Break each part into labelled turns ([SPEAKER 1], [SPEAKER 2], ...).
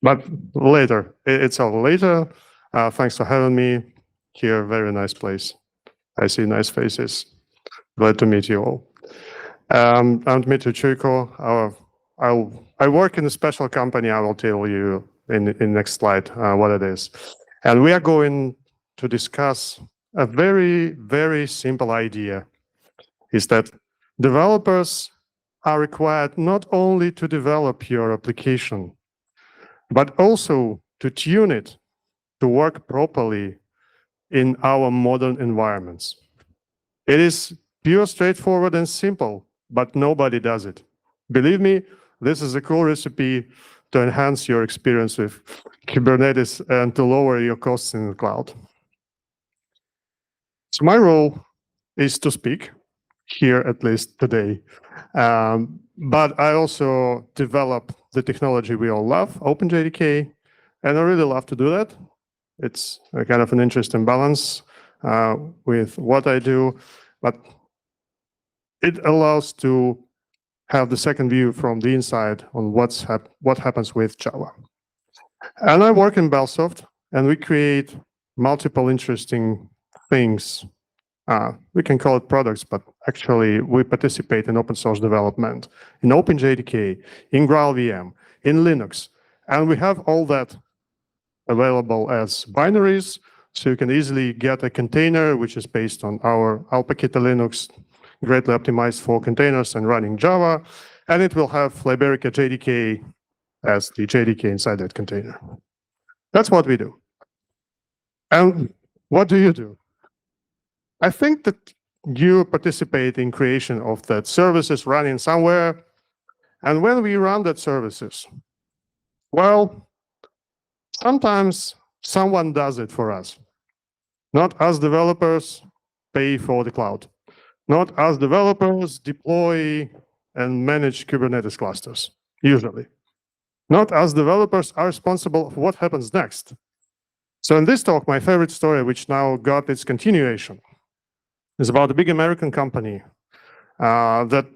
[SPEAKER 1] But later, it's all later. Thanks for having me here. Very nice place. I see nice faces. Glad to meet you all. I'm Dmitry Chuiko. I work in a special company. I will tell you in next slide what it is. And we are going to discuss a very, very simple idea, is that developers are required not only to develop your application, but also to tune it to work properly in our modern environments. It is pure, straightforward, and simple, but nobody does it. Believe me, this is a cool recipe to enhance your experience with Kubernetes and to lower your costs in the cloud. So my role is to speak here, at least today. But I also develop the technology we all love, OpenJDK, and I really love to do that. It's a kind of an interesting balance with what I do, but it allows to have the second view from the inside on what happens with Java. And I work in Bellsoft, and we create multiple interesting things. We can call it products, but actually we participate in open source development, in OpenJDK, in GraalVM, in Linux, and we have all that available as binaries, so you can easily get a container which is based on our Alpakita Linux, greatly optimized for containers and running Java, and it will have Liberica JDK as the JDK inside that container. That's what we do. And what do you do? I think that you participate in creation of that services running somewhere, and when we run that services, well, sometimes someone does it for us. Not us developers pay for the cloud. Not us developers deploy and manage Kubernetes clusters, usually. Not us developers are responsible for what happens next. So in this talk, my favorite story, which now got its continuation, is about a big American company that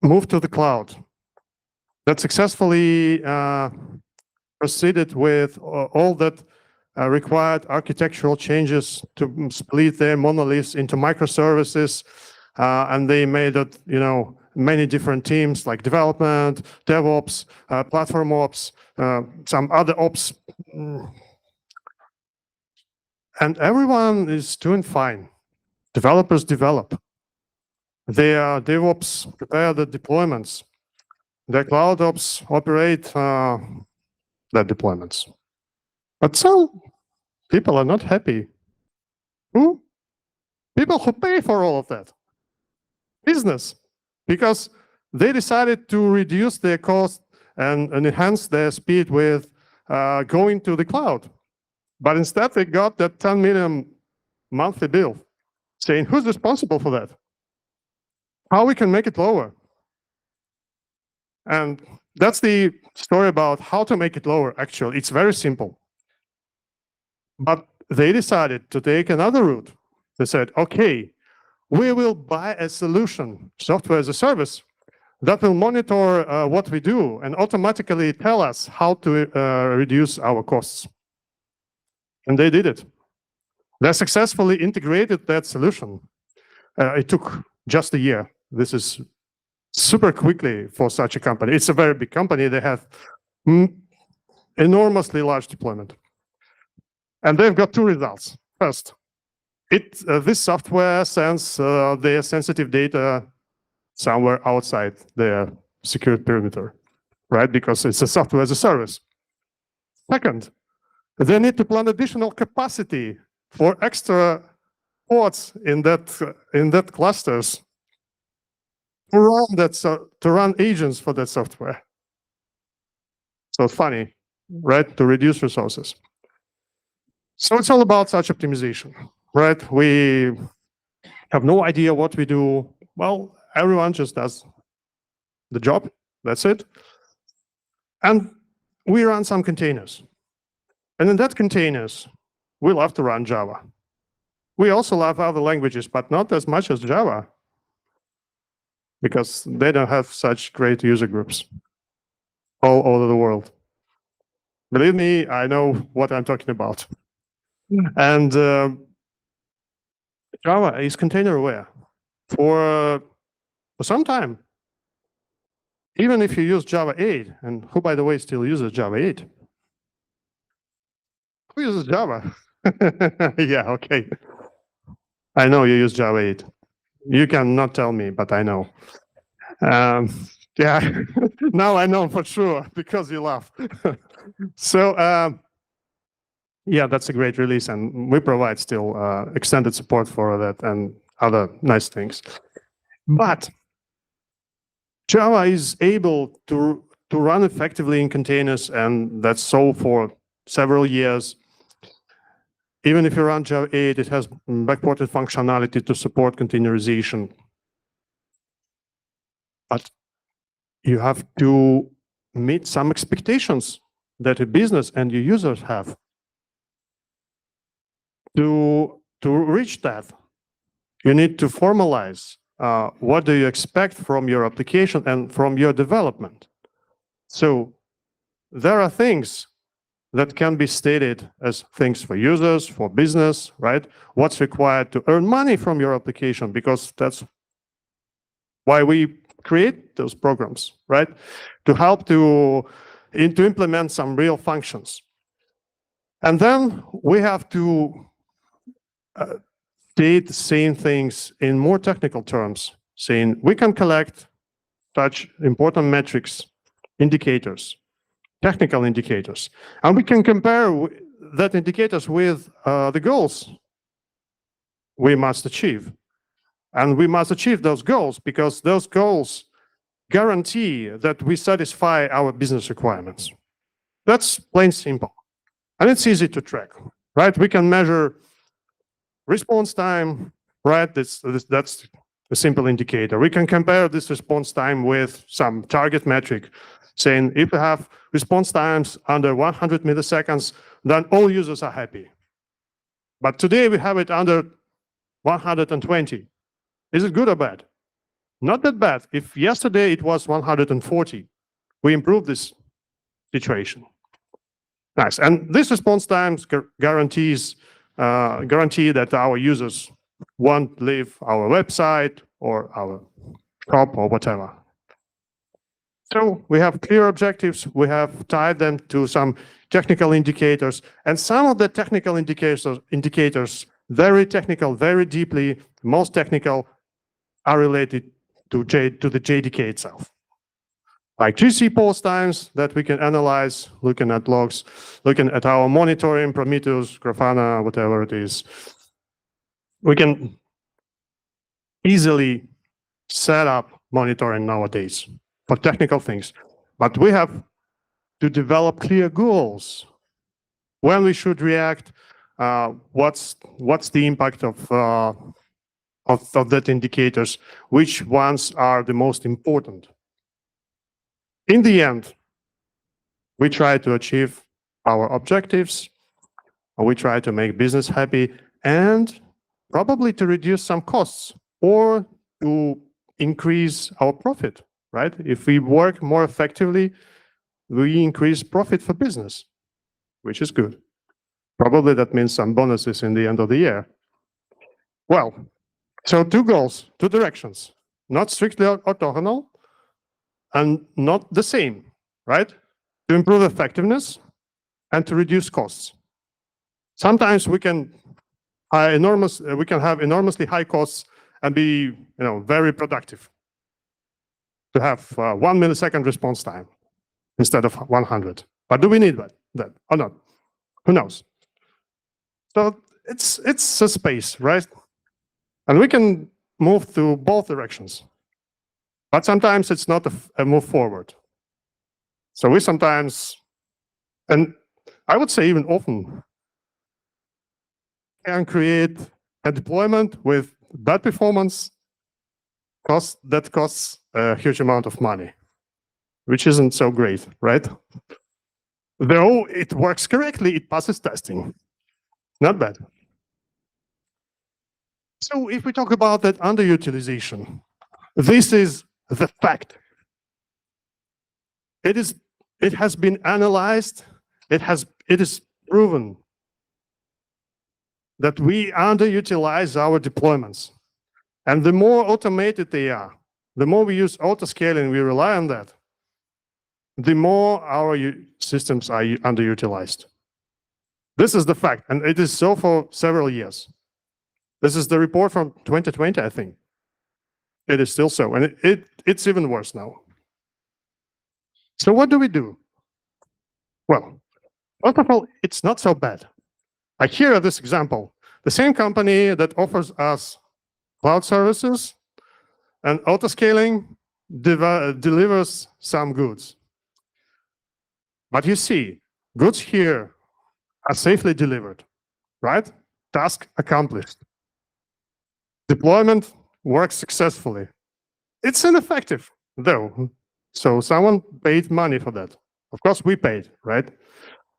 [SPEAKER 1] moved to the cloud, that successfully proceeded with all that required architectural changes to split their monoliths into microservices, and they made it, many different teams like development, DevOps, platform ops, some other ops, and everyone is doing fine. Developers develop. Their DevOps prepare the deployments. Their cloud ops operate the deployments. But some people are not happy. Who? People who pay for all of that. Business. Because they decided to reduce their cost and enhance their speed with going to the cloud. But instead, they got that 10 million monthly bill saying, who's responsible for that? How we can make it lower? And that's the story about how to make it lower, actually. It's very simple. But they decided to take another route. They said, okay, we will buy a solution, software as a service, that will monitor what we do and automatically tell us how to reduce our costs. And they did it. They successfully integrated that solution. It took just a year. This is super quickly for such a company. It's a very big company. They have enormously large deployment. And they've got two results. First, this software sends their sensitive data somewhere outside their secure perimeter, right? Because it's a software as a service. Second, they need to plan additional capacity for extra ports in that clusters to run agents for that software. So it's funny, right? To reduce resources. So it's all about such optimization, right? We have no idea what we do. Well, everyone just does the job. That's it. And we run some containers. And in that containers, we love to run Java. We also love other languages, but not as much as Java, because they don't have such great user groups. all over the world. Believe me, I know what I'm talking about. And Java is container aware for some time. Even if you use Java 8, and who, by the way, still uses Java 8? Who uses Java? Yeah, okay. I know you use Java 8. You cannot tell me, but I know. Yeah, now I know for sure because you laugh. So, yeah, that's a great release, and we provide still extended support for that and other nice things. But Java is able to run effectively in containers, and that's so for several years. Even if you run Java 8, it has backported functionality to support containerization. But you have to meet some expectations that a business and your users have. To reach that, you need to formalize what do you expect from your application and from your development. So there are things that can be stated as things for users, for business, right? What's required to earn money from your application, because that's why we create those programs, right? To help to implement some real functions. And then we have to state the same things in more technical terms, saying we can collect such important metrics, indicators, technical indicators, and we can compare that indicators with the goals we must achieve. And we must achieve those goals because those goals guarantee that we satisfy our business requirements. That's plain simple. And it's easy to track, right? We can measure response time, right? That's a simple indicator. We can compare this response time with some target metric, saying if we have response times under 100 milliseconds, then all users are happy. But today we have it under 120. Is it good or bad? Not that bad. If yesterday it was 140, we improved this situation. Nice. And this response times guarantee that our users won't leave our website or our shop or whatever. So we have clear objectives. We have tied them to some technical indicators, and some of the technical indicators, very technical, very deeply, most technical, are related to the JDK itself. Like GC post times that we can analyze, looking at logs, looking at our monitoring, Prometheus, Grafana, whatever it is. We can easily set up monitoring nowadays for technical things, but we have to develop clear goals. When we should react, what's the impact of that indicators, which ones are the most important. In the end, we try to achieve our objectives, we try to make business happy, and probably to reduce some costs or to increase our profit, right? If we work more effectively, we increase profit for business, which is good. Probably that means some bonuses in the end of the year. Well, so two goals, two directions, not strictly orthogonal and not the same, right? To improve effectiveness and to reduce costs. Sometimes we can have enormously high costs and be, very productive. To have 1 millisecond response time instead of 100. But do we need that or not? Who knows? So it's a space, right? And we can move to both directions. But sometimes it's not a move forward. So we sometimes, and I would say even often, can create a deployment with bad performance that costs a huge amount of money, which isn't so great, right? Though it works correctly, it passes testing. Not bad. So if we talk about that underutilization, this is the fact. It It has been analyzed. It is proven that we underutilize our deployments. And the more automated they are, the more we use auto-scaling, we rely on that, the more our systems are underutilized. This is the fact, and it is so for several years. This is the report from 2020, I think. It is still so, and it's even worse now. So what do we do? Well, first of all, it's not so bad. Like here at this example, the same company that offers us cloud services and auto-scaling delivers some goods. But you see, goods here are safely delivered, right? Task accomplished. Deployment works successfully. It's ineffective, though. So someone paid money for that. Of course, we paid, right?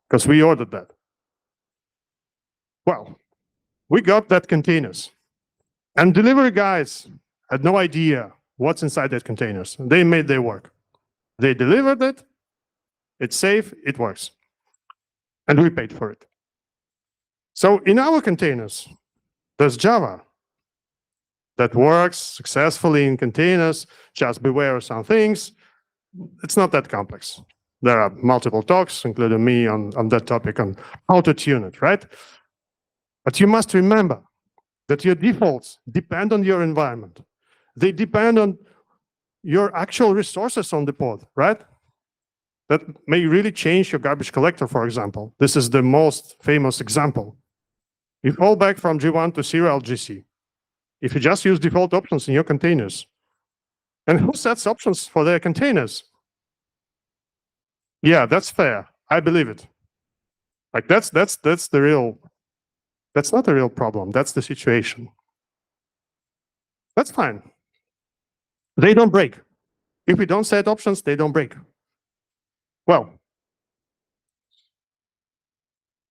[SPEAKER 1] Because we ordered that. Well, we got that containers. And delivery guys had no idea what's inside that containers. They made their work. They delivered it. It's safe. It works. And we paid for it. So in our containers, there's Java that works successfully in containers. Just beware of some things. It's not that complex. There are multiple talks, including me, on that topic, on how to tune it, right? But you must remember that your defaults depend on your environment. They depend on your actual resources on the pod, right? That may really change your garbage collector, for example. This is the most famous example. You fall back from G1 to serial GC. If you just use default options in your containers. And who sets options for their containers? Yeah, that's fair. I believe it. Like that's the real. That's not a real problem. That's the situation. That's fine. They don't break. If we don't set options, they don't break. Well,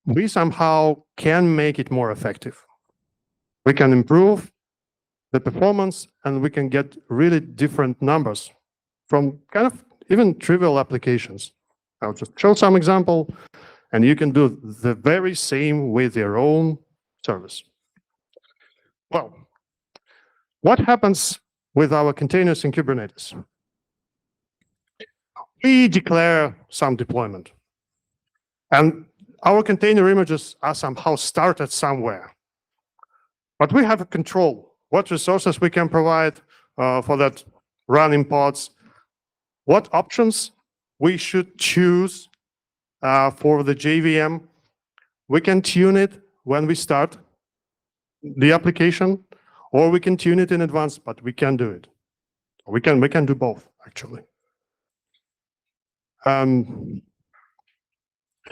[SPEAKER 1] we somehow can make it more effective. We can improve the performance, and we can get really different numbers from kind of even trivial applications. I'll just show some example, and you can do the very same with your own service. Well, what happens with our containers in Kubernetes? We declare some deployment, and our container images are somehow started somewhere. But we have a control what resources we can provide for that running pods, what options we should choose for the JVM. We can tune it when we start the application, or we can tune it in advance, but we can do it. We can do both, actually.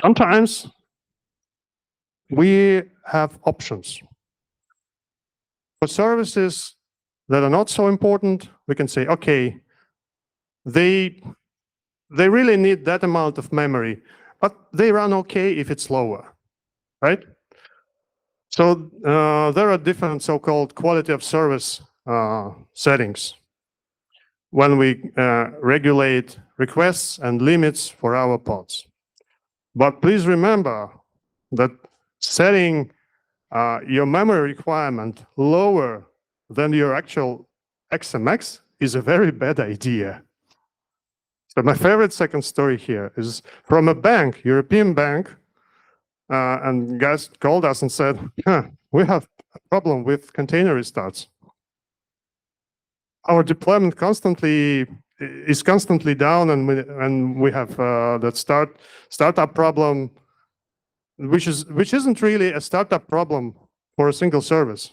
[SPEAKER 1] Sometimes we have options. For services that are not so important, we can say, okay, they really need that amount of memory, but they run okay if it's lower, right? So there are different so-called quality of service settings when we regulate requests and limits for our pods. But please remember that setting your memory requirement lower than your actual XMX is a very bad idea. So my favorite second story here is from a bank, European bank, and guys called us and said, we have a problem with container restarts. Our deployment is constantly down, and we have that startup problem, which isn't really a startup problem for a single service.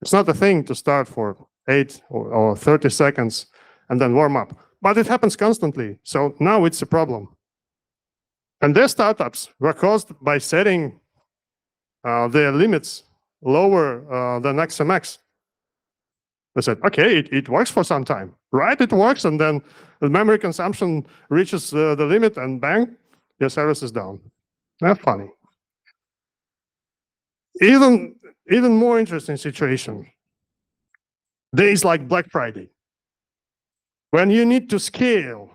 [SPEAKER 1] It's not a thing to start for 8 or 30 seconds and then warm up, but it happens constantly. So now it's a problem. And their startups were caused by setting their limits lower than XMX. They said, okay, it works for some time, right? It works, and then the memory consumption reaches the limit, and bang, your service is down. That's funny. Even more interesting situation. Days like Black Friday, when you need to scale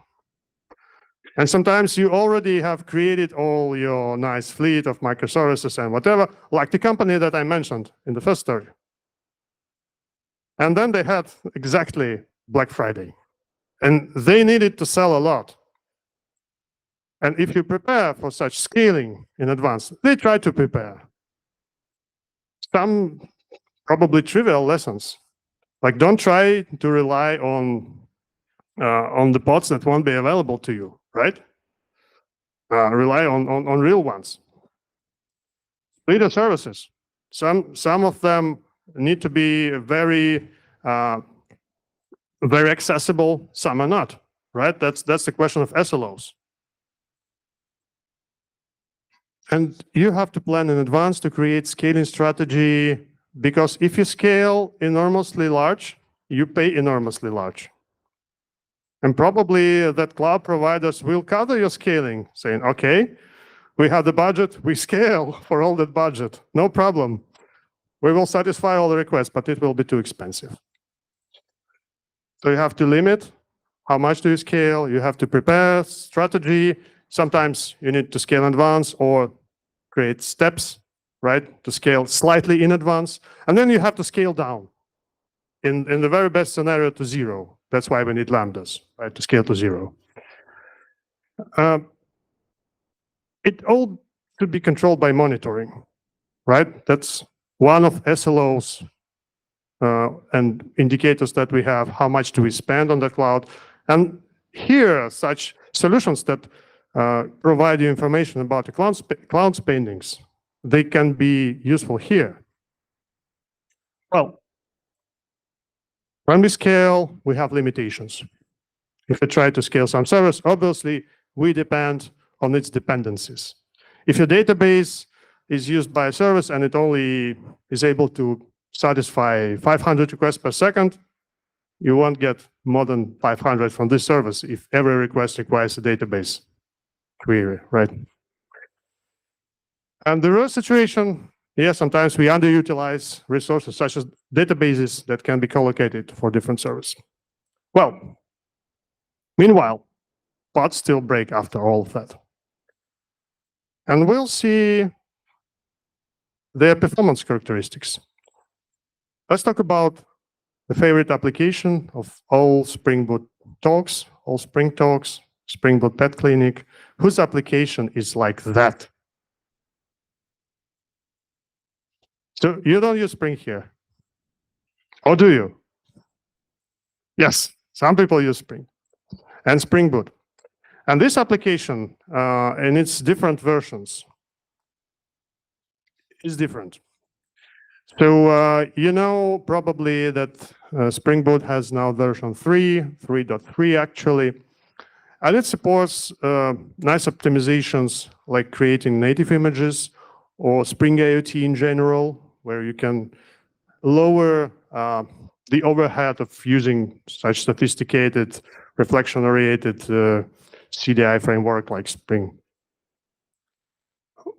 [SPEAKER 1] And sometimes you already have created all your nice fleet of microservices and whatever, like the company that I mentioned in the first story. And then they had exactly Black Friday. And they needed to sell a lot. And if you prepare for such scaling in advance, they try to prepare some probably trivial lessons. Like, don't try to rely on the pods that won't be available to you, right? Rely on real ones. Leader services. Some of them need to be very very accessible. Some are not, right? That's the question of SLOs. And you have to plan in advance to create scaling strategy, because if you scale enormously large, you pay enormously large. And probably that cloud providers will cover your scaling, saying, okay, we have the budget, we scale for all that budget, no problem. We will satisfy all the requests, but it will be too expensive. So you have to limit how much do you scale, you have to prepare strategy. Sometimes you need to scale in advance or create steps, right, to scale slightly in advance. And then you have to scale down in the very best scenario to 0. That's why we need lambdas, right, to scale to 0. It all should be controlled by monitoring, right? That's one of SLOs and indicators that we have. How much do we spend on the cloud? And here are such solutions that provide you information about the cloud spendings. They can be useful here. Well, when we scale, we have limitations. If we try to scale some service, obviously, we depend on its dependencies. If your database is used by a service and it only is able to satisfy 500 requests per second, you won't get more than 500 from this service if every request requires a database query, right? And the real situation, yes, sometimes we underutilize resources such as databases that can be collocated for different services. Well, meanwhile, pods still break after all of that. And we'll see their performance characteristics. Let's talk about the favorite application of all Spring Boot talks, all Spring talks, Spring Boot Pet Clinic, whose application is like that. So you don't use Spring here, or do you? Yes, some people use Spring and Spring Boot. And this application, in its different versions, is different. So you know probably that Spring Boot has now version 3.3 actually, and it supports nice optimizations like creating native images or Spring IoT in general, where you can lower the overhead of using such sophisticated reflection-oriented CDI framework like Spring.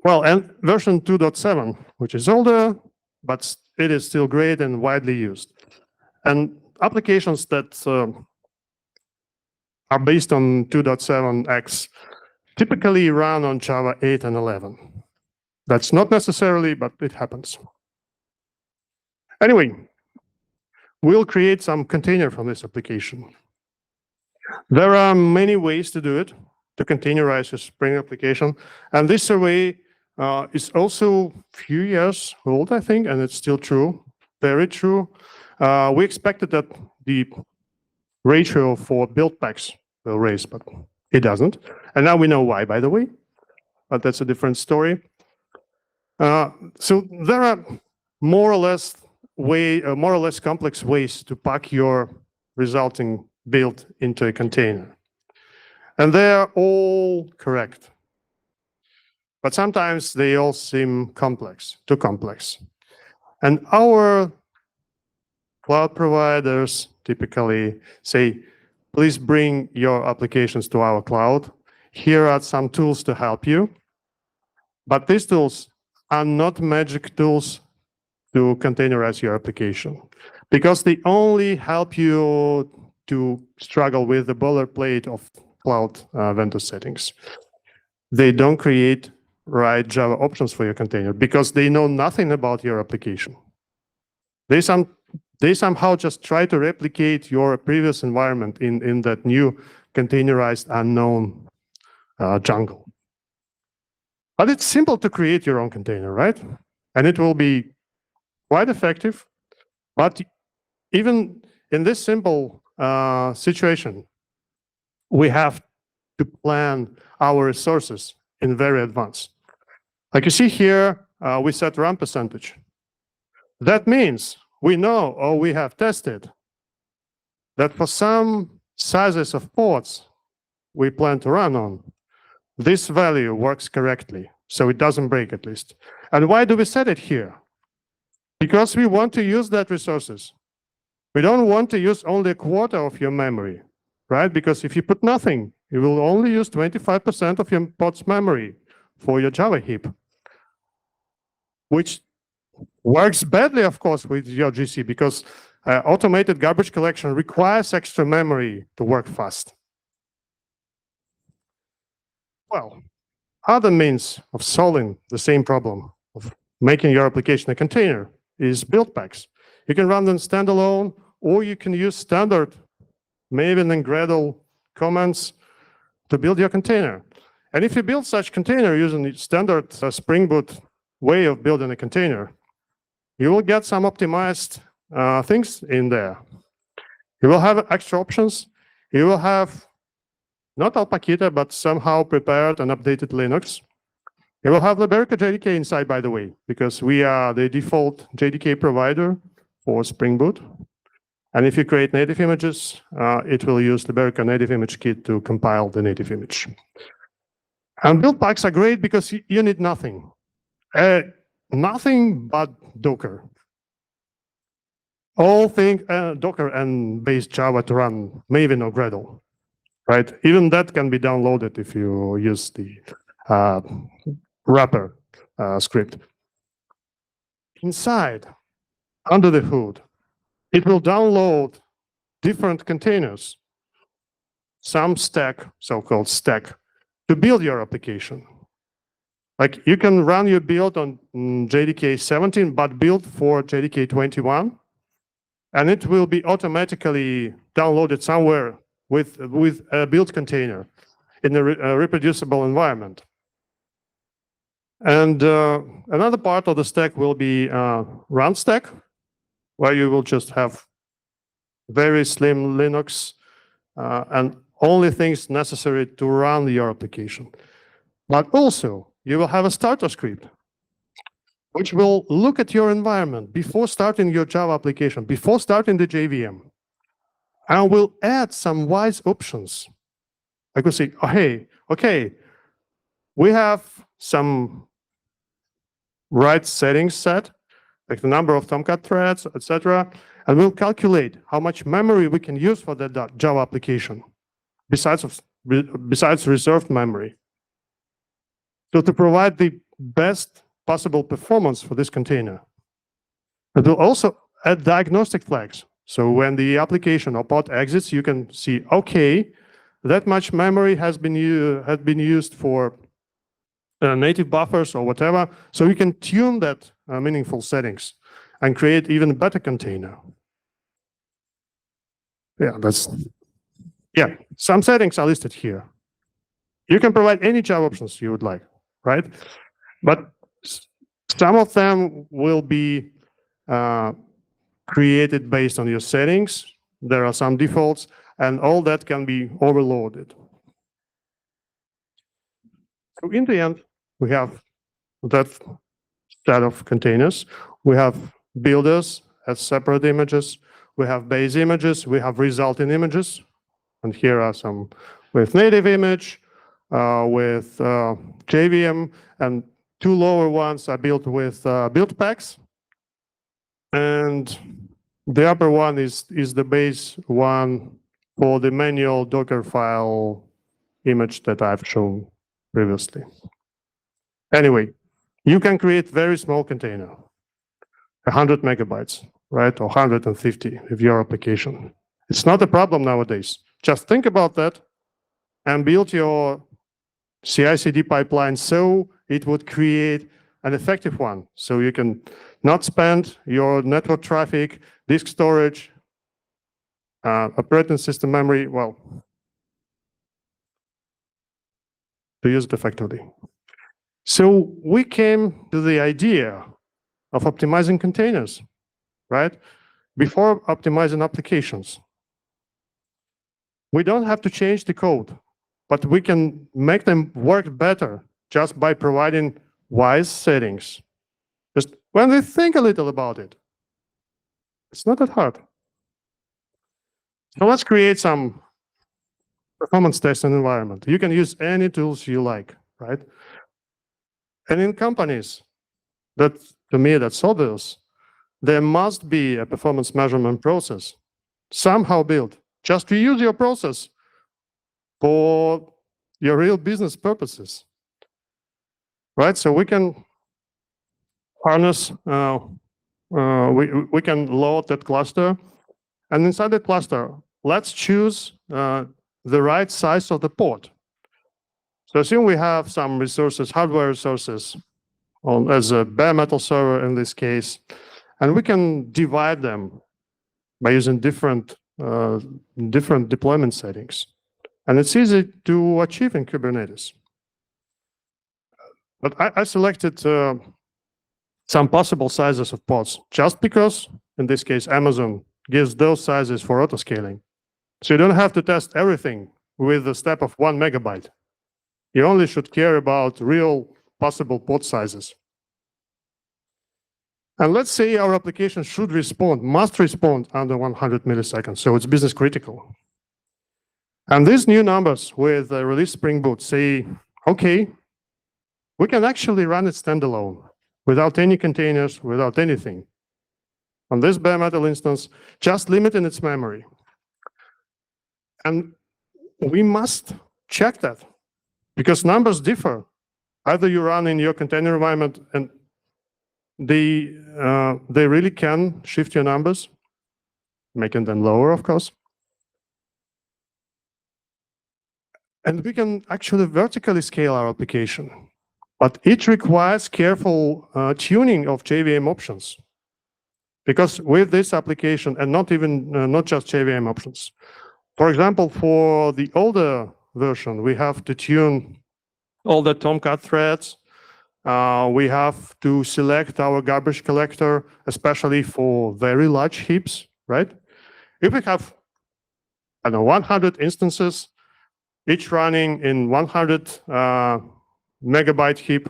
[SPEAKER 1] Well, and version 2.7, which is older, but it is still great and widely used. And applications that are based on 2.7x typically run on Java 8 and 11. That's not necessarily, but it happens. Anyway, we'll create some container from this application. There are many ways to do it, to containerize a Spring application. And this survey is also a few years old, I think, and it's still true, very true. We expected that the ratio for build packs will raise, but it doesn't. And now we know why, by the way, but that's a different story. So there are more or less complex ways to pack your resulting build into a container. And they are all correct. But sometimes they all seem complex, too complex. And our cloud providers typically say, please bring your applications to our cloud. Here are some tools to help you. But these tools are not magic tools to containerize your application, because they only help you to struggle with the boilerplate of cloud vendor settings. They don't create right Java options for your container because they know nothing about your application. They somehow just try to replicate your previous environment in that new containerized unknown jungle. But it's simple to create your own container, right? And it will be quite effective. But even in this simple situation, we have to plan our resources in very advance. Like you see here, we set run percentage. That means we know, or we have tested, that for some sizes of ports we plan to run on, this value works correctly, so it doesn't break at least. And why do we set it here? Because we want to use that resources. We don't want to use only a quarter of your memory, right? Because if you put nothing, you will only use 25% of your pod's memory for your Java heap, which works badly, of course, with your GC because automated garbage collection requires extra memory to work fast. Well, other means of solving the same problem of making your application a container is build packs. You can run them standalone, or you can use standard Maven and Gradle commands to build your container. And if you build such container using the standard Spring Boot way of building a container, you will get some optimized things in there. You will have extra options. You will have not Alpaca, but somehow prepared and updated Linux. You will have Liberica JDK inside, by the way, because we are the default JDK provider for Spring Boot. And if you create native images, it will use Liberica Native Image Kit to compile the native image. And build packs are great because you need nothing. Nothing but Docker. All things Docker and base Java to run Maven or Gradle, right? Even that can be downloaded if you use the wrapper script. Inside, under the hood, it will download different containers, some stack, so-called stack, to build your application. Like you can run your build on JDK 17, but build for JDK 21, and it will be automatically downloaded somewhere with a build container in a reproducible environment. And another part of the stack will be run stack, where you will just have very slim Linux and only things necessary to run your application. But also, you will have a starter script, which will look at your environment before starting your Java application, before starting the JVM, and will add some wise options. I could say, oh, hey, okay, we have some right settings set, like the number of Tomcat threads, etc., and we'll calculate how much memory we can use for that Java application, besides reserved memory. So to provide the best possible performance for this container. It will also add diagnostic flags. So when the application or pod exits, you can see, okay, that much memory has been used for native buffers or whatever. So you can tune that meaningful settings and create even better container. Yeah, some settings are listed here. You can provide any Java options you would like, right? But some of them will be created based on your settings. There are some defaults, and all that can be overloaded. So in the end, we have that set of containers. We have builders as separate images. We have base images. We have resulting images. And here are some with native image, with JVM, and two lower ones are built with build packs. And the upper one is the base one for the manual Docker file image that I've shown previously. Anyway, you can create very small container, 100 megabytes, right? Or 150 if your application. It's not a problem nowadays. Just think about that and build your CI/CD pipeline so it would create an effective one. So you can not spend your network traffic, disk storage, operating system memory, well, to use it effectively. So we came to the idea of optimizing containers, right? Before optimizing applications. We don't have to change the code, but we can make them work better just by providing wise settings. Just when we think a little about it, it's not that hard. So let's create some performance testing environment. You can use any tools you like, right? And in companies, that to me, that's obvious, there must be a performance measurement process somehow built just to use your process for your real business purposes, right? So we can harness, we can load that cluster, and inside that cluster, let's choose the right size of the port. So assume we have some resources, hardware resources, as a bare metal server in this case, and we can divide them by using different deployment settings. And it's easy to achieve in Kubernetes. But I selected some possible sizes of pods, just because, in this case, Amazon gives those sizes for autoscaling. So you don't have to test everything with the step of 1 megabyte. You only should care about real possible pod sizes. And let's say our application should respond, must respond under 100 milliseconds, so it's business critical. And these new numbers with release Spring Boot say, okay, we can actually run it standalone, without any containers, without anything. On this bare metal instance, just limiting its memory. And we must check that, because numbers differ. Either you run in your container environment and they really can shift your numbers, making them lower, of course. And we can actually vertically scale our application, but it requires careful tuning of JVM options. Because with this application, and not just JVM options, for example, for the older version, we have to tune all the Tomcat threads. We have to select our garbage collector, especially for very large heaps, right? If we have, I don't know, 100 instances, each running in 100 megabyte heap,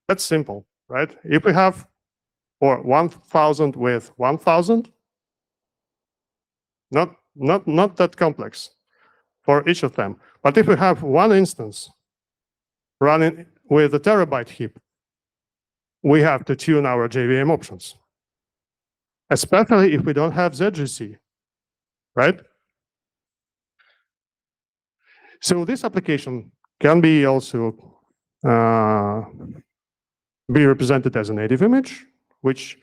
[SPEAKER 1] that's simple, right? If we have, or 1,000 with 1,000, not that complex for each of them. But if we have one instance running with a terabyte heap, we have to tune our JVM options, especially if we don't have ZGC, right? So this application can be also be represented as a native image, which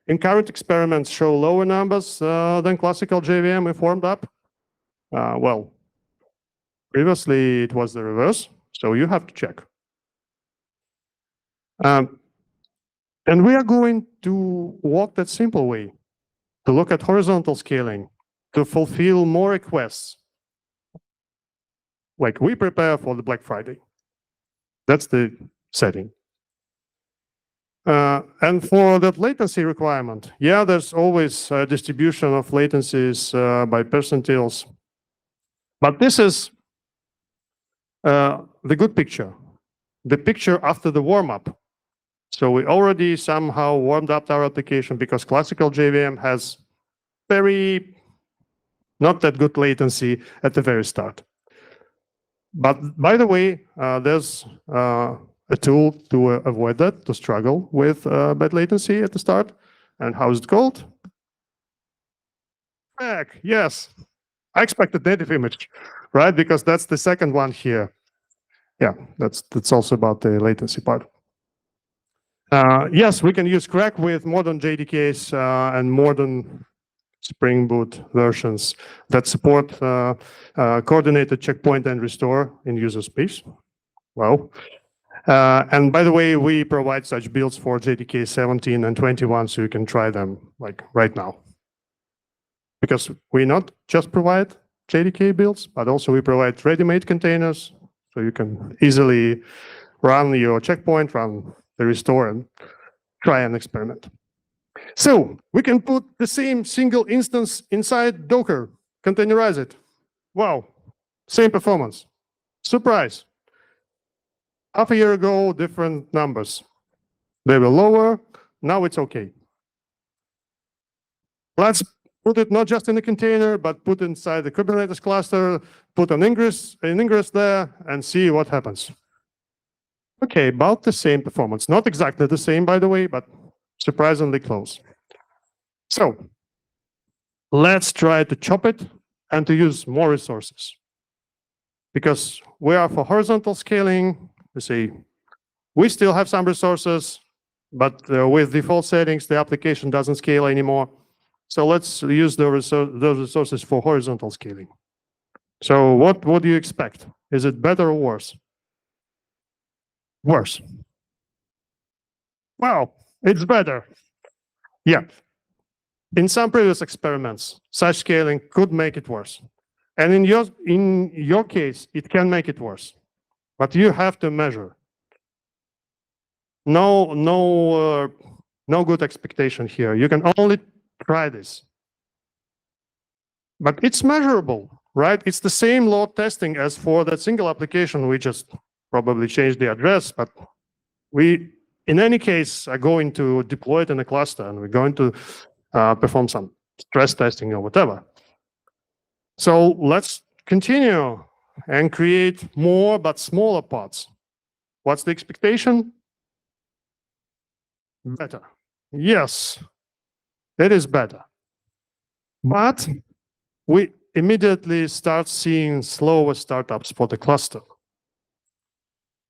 [SPEAKER 1] in current experiments show lower numbers than classical JVM if warmed up. Well, previously it was the reverse, so you have to check. And we are going to walk that simple way, to look at horizontal scaling, to fulfill more requests. Like we prepare for the Black Friday. That's the setting. And for that latency requirement, yeah, there's always a distribution of latencies by percentiles. But this is the good picture, the picture after the warm-up. So we already somehow warmed up our application because classical JVM has very not that good latency at the very start. But by the way, there's a tool to avoid that, to struggle with bad latency at the start. And how is it called? Heck, yes. I expected native image, right? Because that's the second one here. Yeah, that's also about the latency part. Yes, we can use Crack with modern JDKs and modern Spring Boot versions that support coordinated checkpoint and restore in user space. Wow. And by the way, we provide such builds for JDK 17 and 21, so you can try them like right now. Because we not just provide JDK builds, but also we provide ready-made containers, so you can easily run your checkpoint, run the restore, and try an experiment. So we can put the same single instance inside Docker, containerize it. Wow, same performance. Surprise. Half a year ago, different numbers. They were lower, now it's okay. Let's put it not just in the container, but put inside the Kubernetes cluster, put an ingress there, and see what happens. Okay, about the same performance. Not exactly the same, by the way, but surprisingly close. So let's try to chop it and to use more resources. Because we are for horizontal scaling, we say we still have some resources, but with default settings, the application doesn't scale anymore. So let's use those resources for horizontal scaling. So what do you expect? Is it better or worse? Worse. Well, it's better. Yeah. In some previous experiments, such scaling could make it worse. And in your case, it can make it worse. But you have to measure. No good expectation here. You can only try this. But it's measurable, right? It's the same load testing as for that single application. We just probably changed the address, but we, in any case, are going to deploy it in a cluster, and we're going to perform some stress testing or whatever. So let's continue and create more but smaller pods. What's the expectation? Better. Yes, it is better. But we immediately start seeing slower startups for the cluster.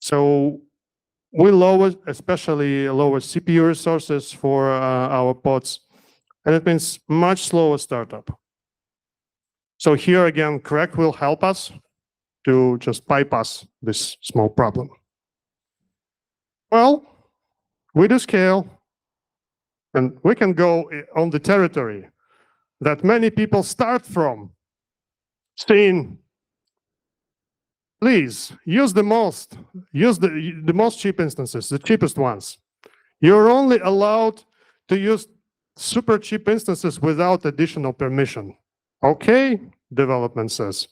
[SPEAKER 1] So we especially lower CPU resources for our pods, and it means much slower startup. So here again, Crack will help us to just bypass this small problem. Well, we do scale, and we can go on the territory that many people start from, saying, please use the most cheap instances, the cheapest ones. You're only allowed to use super cheap instances without additional permission. Okay, development says.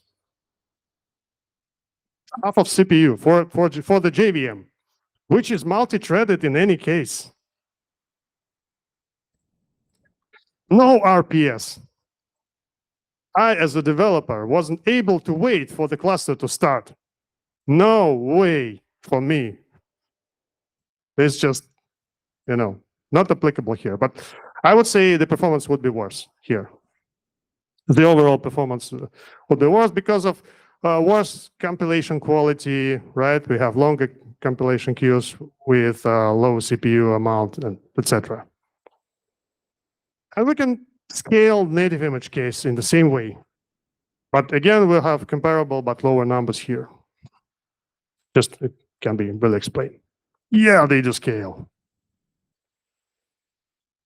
[SPEAKER 1] Half of CPU for the JVM, which is multi-threaded in any case. No RPS. I, as a developer, wasn't able to wait for the cluster to start. No way for me. It's just, not applicable here. But I would say the performance would be worse here. The overall performance would be worse because of worse compilation quality, right? We have longer compilation queues with low CPU amount, and etc. And we can scale native image case in the same way. But again, we'll have comparable but lower numbers here. Just it can be really explained. Yeah, they do scale.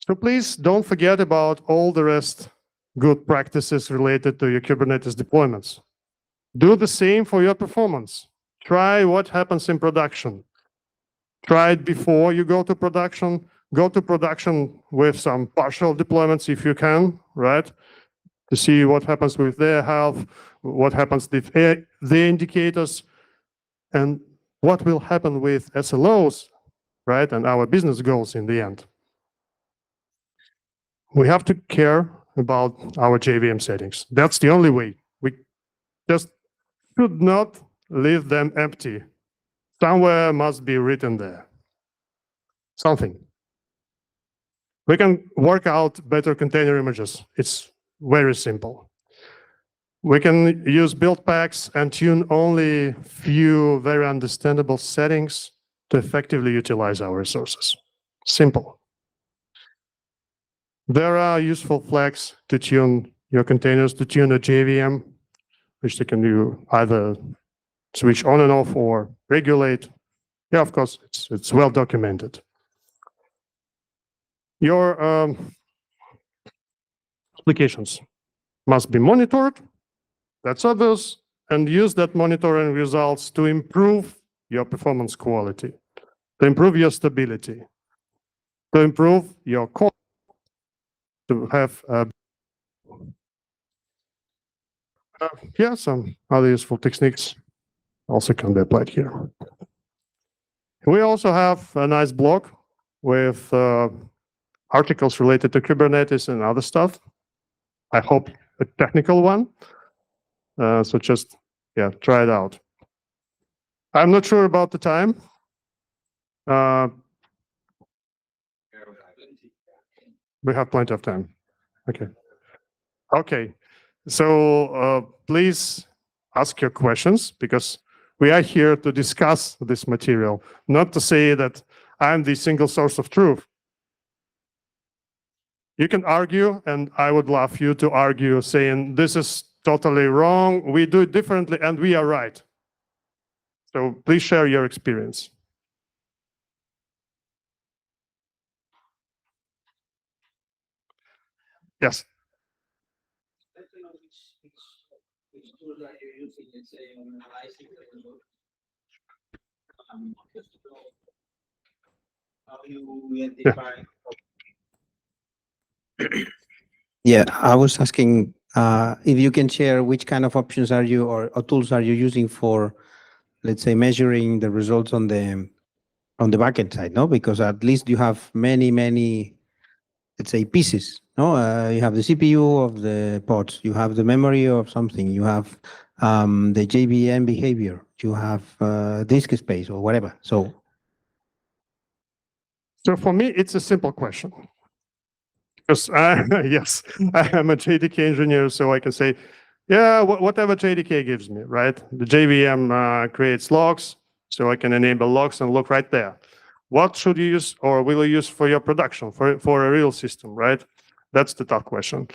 [SPEAKER 1] So please don't forget about all the rest good practices related to your Kubernetes deployments. Do the same for your performance. Try what happens in production. Try it before you go to production. Go to production with some partial deployments if you can, right? To see what happens with their health, what happens with the indicators, and what will happen with SLOs, right? And our business goals in the end. We have to care about our JVM settings. That's the only way. We just should not leave them empty. Somewhere must be written there. Something. We can work out better container images. It's very simple. We can use build packs and tune only few very understandable settings to effectively utilize our resources. Simple. There are useful flags to tune your containers, to tune a JVM, which they can do either switch on and off or regulate. Yeah, of course, it's well documented. Your applications must be monitored. That's obvious. And use that monitoring results to improve your performance quality, to improve your stability, to improve your code, to have yeah, some other useful techniques also can be applied here. We also have a nice blog with articles related to Kubernetes and other stuff. I hope a technical one. So just, yeah, try it out. I'm not sure about the time. We have plenty of time. Okay. Okay. So please ask your questions, because we are here to discuss this material, not to say that I'm the single source of truth. You can argue, and I would love you to argue, saying this is totally wrong, we do it differently, and we are right. So please share your experience. Yes.
[SPEAKER 2] Which tools are you using, let's say, on analyzing the result? How you identify?
[SPEAKER 3] Yeah, I was asking if you can share which kind of options are you or tools are you using for, let's say, measuring the results on the backend side, no? Because at least you have many, let's say, pieces, no? You have the CPU of the pods, you have the memory of something, you have the JVM behavior, you have disk space or whatever. So
[SPEAKER 1] for me, it's a simple question. Because yes, I am a JDK engineer, so I can say, yeah, whatever JDK gives me, right? The JVM creates logs, so I can enable logs and look right there. What should you use or will you use for your production, for a real system, right? That's the tough question.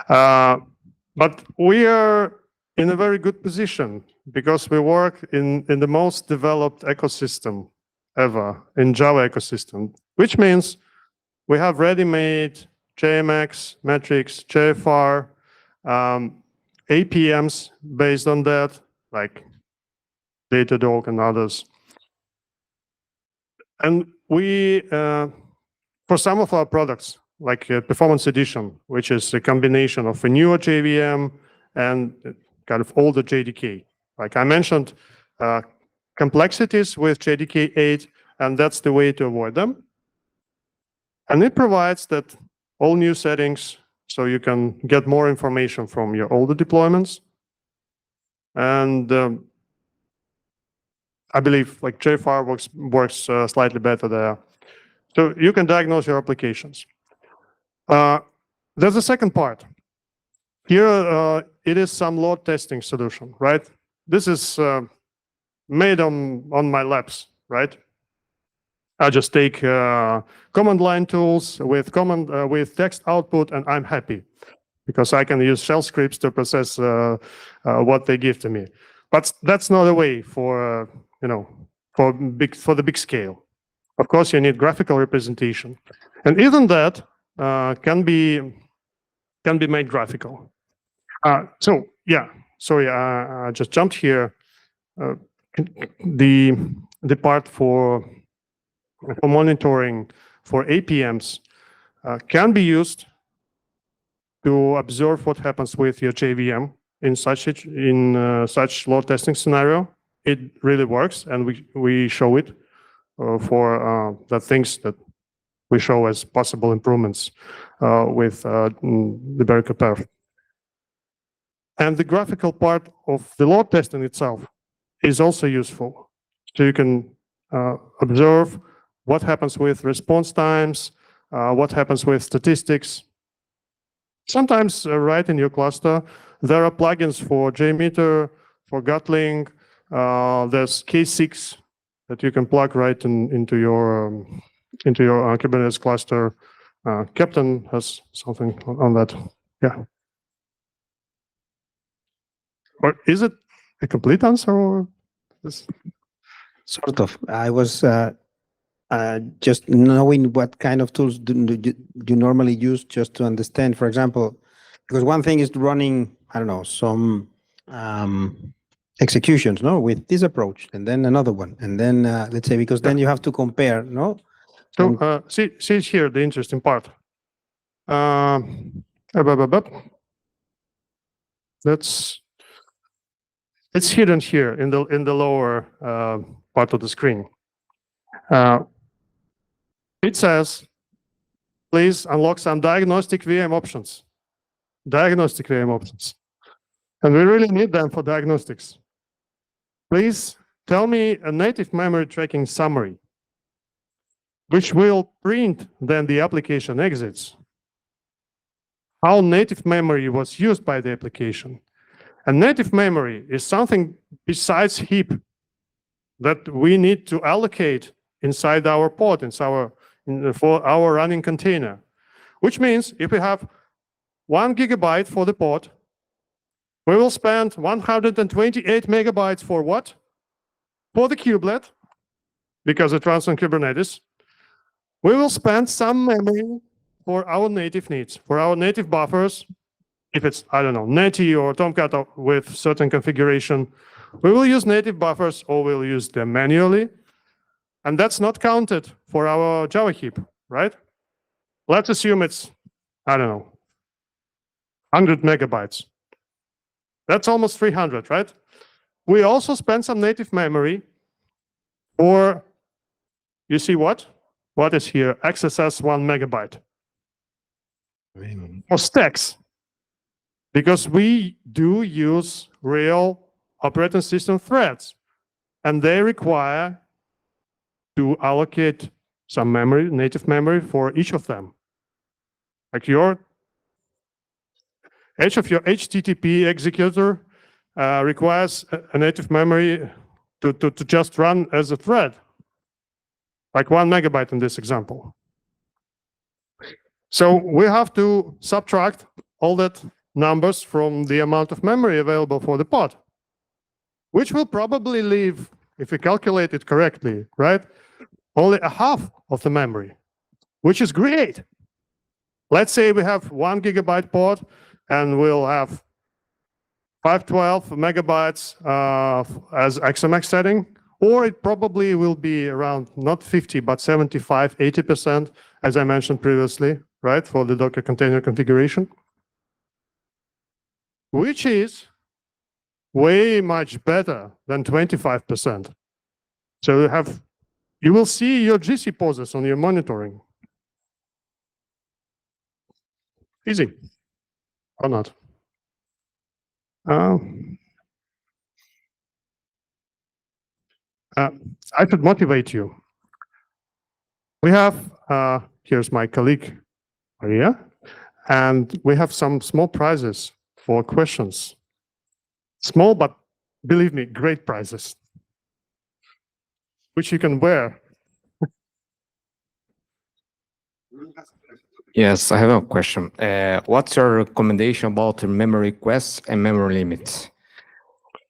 [SPEAKER 1] But we are in a very good position because we work in the most developed ecosystem ever, in Java ecosystem, which means we have ready-made JMX, metrics, JFR, APMs based on that, like Datadog and others. And we, for some of our products, like Performance Edition, which is a combination of a newer JVM and kind of older JDK. Like I mentioned, complexities with JDK 8, and that's the way to avoid them. And it provides that all new settings, so you can get more information from your older deployments. And I believe like JFR works slightly better there. So you can diagnose your applications. There's a second part. Here, it is some load testing solution, right? This is made on my labs, right? I just take command line tools with text output, and I'm happy because I can use shell scripts to process what they give to me. But that's not a way for for the big scale. Of course, you need graphical representation, and even that can be made graphical. So yeah, sorry, I just jumped here. The part for monitoring for APMs can be used to observe what happens with your JVM in such load testing scenario. It really works, and we show it for the things that we show as possible improvements with the Berica perf. And the graphical part of the load testing itself is also useful. So you can observe what happens with response times, what happens with statistics. Sometimes right in your cluster, there are plugins for JMeter, for Gatling. There's K6 that you can plug right into your Kubernetes cluster. Captain has something on that. Yeah. Or is it a complete answer or this?
[SPEAKER 3] Sort of. I was just knowing what kind of tools do you normally use, just to understand, for example, because one thing is running, I don't know, some executions, no, with this approach, and then another one, and then let's say, because then you have to compare, no?
[SPEAKER 1] So see here the interesting part. That's it's hidden here in the lower part of the screen. It says, please unlock some diagnostic VM options. Diagnostic VM options. And we really need them for diagnostics. Please tell me a native memory tracking summary, which will print then the application exits. How native memory was used by the application. And native memory is something besides heap that we need to allocate inside our pod, for our running container. Which means if we have 1 gigabyte for the pod, we will spend 128 megabytes for what? For the kubelet, because it runs on Kubernetes. We will spend some memory for our native needs, for our native buffers. If it's, I don't know, Netty or Tomcat with certain configuration, we will use native buffers or we'll use them manually. And that's not counted for our Java heap, right? Let's assume it's, I don't know, 100 megabytes. That's almost 300, right? We also spend some native memory for, you see what? What is here? XSS 1 megabyte. For stacks. Because we do use real operating system threads, and they require to allocate some memory, native memory for each of them. Like each of your HTTP executor requires a native memory to just run as a thread, like 1 megabyte in this example. So we have to subtract all that numbers from the amount of memory available for the pod, which will probably leave, if we calculate it correctly, right, only a half of the memory, which is great. Let's say we have 1 gigabyte pod and we'll have 512 megabytes as XMX setting, or it probably will be around not 50, but 75, 80%, as I mentioned previously, right, for the Docker container configuration, which is way much better than 25%. So you will see your GC poses on your monitoring. Easy, or not? I should motivate you. We have, here's my colleague, Maria, and we have some small prizes for questions. Small, but believe me, great prizes, which you can wear.
[SPEAKER 4] Yes, I have a question. What's your recommendation about memory requests and memory limits?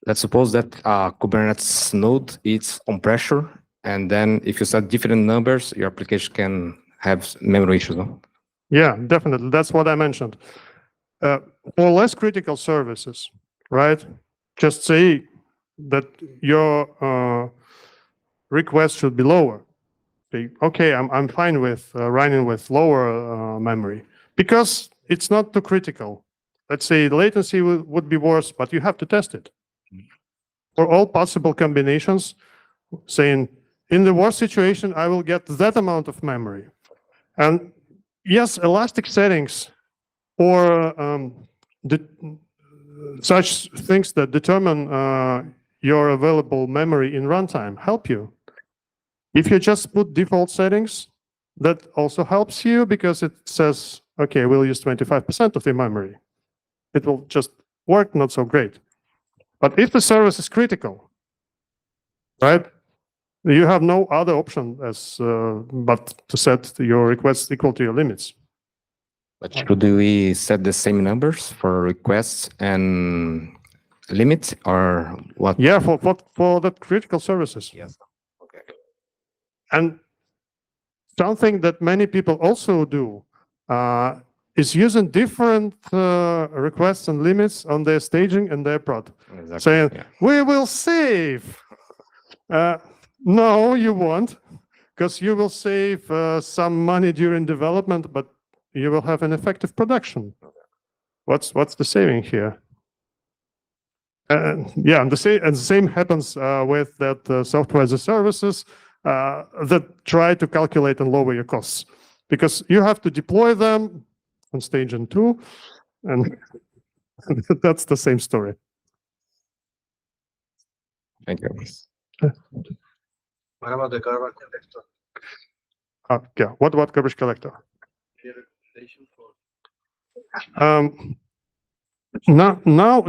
[SPEAKER 4] Let's suppose that Kubernetes node is on pressure, and then if you set different numbers, your application can have memory issues, no?
[SPEAKER 1] Yeah, definitely. That's what I mentioned. For less critical services, right? Just say that your request should be lower. Say, okay, I'm fine with running with lower memory because it's not too critical. Let's say the latency would be worse, but you have to test it. For all possible combinations, saying, in the worst situation, I will get that amount of memory. And yes, elastic settings or such things that determine your available memory in runtime help you. If you just put default settings, that also helps you because it says, okay, we'll use 25% of the memory. It will just work not so great. But if the service is critical, right, you have no other option as but to set your requests equal to your limits.
[SPEAKER 4] But should we set the same numbers for requests and limits, or what?
[SPEAKER 1] Yeah, for the critical services.
[SPEAKER 4] Yes. Okay.
[SPEAKER 1] And something that many people also do is using different requests and limits on their staging and their prod.
[SPEAKER 4] Exactly.
[SPEAKER 1] Saying,
[SPEAKER 4] yeah.
[SPEAKER 1] we will save. No, you won't, because you will save some money during development, but you will have an effective production. What's the saving here? Yeah, and the same happens with that software as a services that try to calculate and lower your costs, because you have to deploy them on stage and 2, and that's the same story.
[SPEAKER 4] Thank you.
[SPEAKER 2] What about the garbage collector?
[SPEAKER 1] Yeah, what about garbage collector?
[SPEAKER 2] Any recommendation for?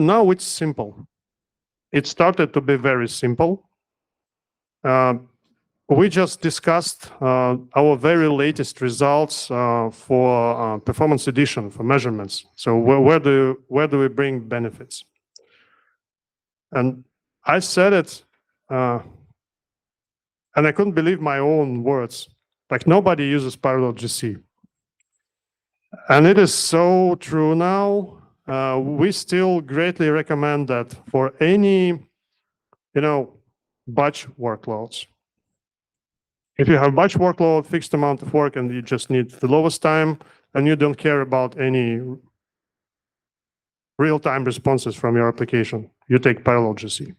[SPEAKER 1] Now it's simple. It started to be very simple. We just discussed our very latest results for performance edition for measurements. So where do we bring benefits? And I said it, and I couldn't believe my own words. Like, nobody uses parallel GC. And it is so true now. We still greatly recommend that for any, batch workloads. If you have batch workload, fixed amount of work, and you just need the lowest time, and you don't care about any real-time responses from your application, you take parallel GC.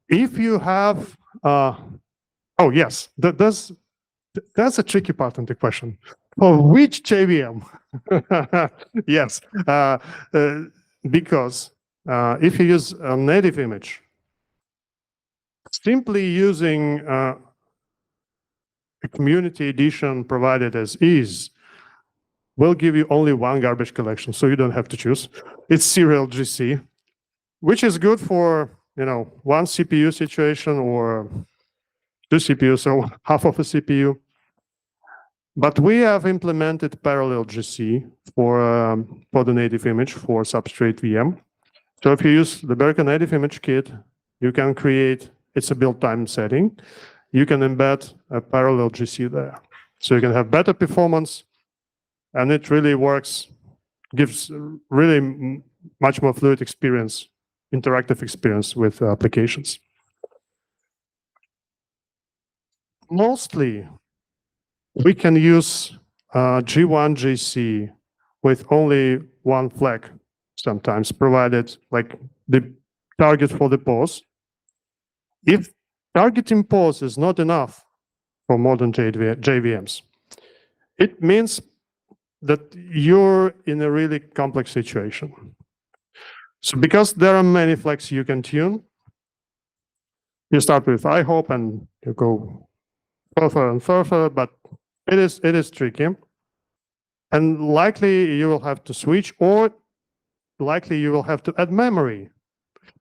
[SPEAKER 1] If you have, oh yes, that's a tricky part in the question. For which JVM? Yes, because if you use a native image, simply using a community edition provided as is will give you only one garbage collection, so you don't have to choose. It's serial GC, which is good for one CPU situation or 2 CPUs, so half of a CPU. But we have implemented parallel GC for the native image for Substrate VM. So if you use the Berkeley native image kit, you can create, it's a build time setting. You can embed a parallel GC there. So you can have better performance, and it really works, gives really much more fluid experience, interactive experience with applications. Mostly, we can use G1 GC with only one flag, sometimes provided like the target for the pause. If targeting pause is not enough for modern JVMs, it means that you're in a really complex situation. So because there are many flags you can tune, you start with I hope and you go further and further, but it is tricky. And likely you will have to switch, or likely you will have to add memory,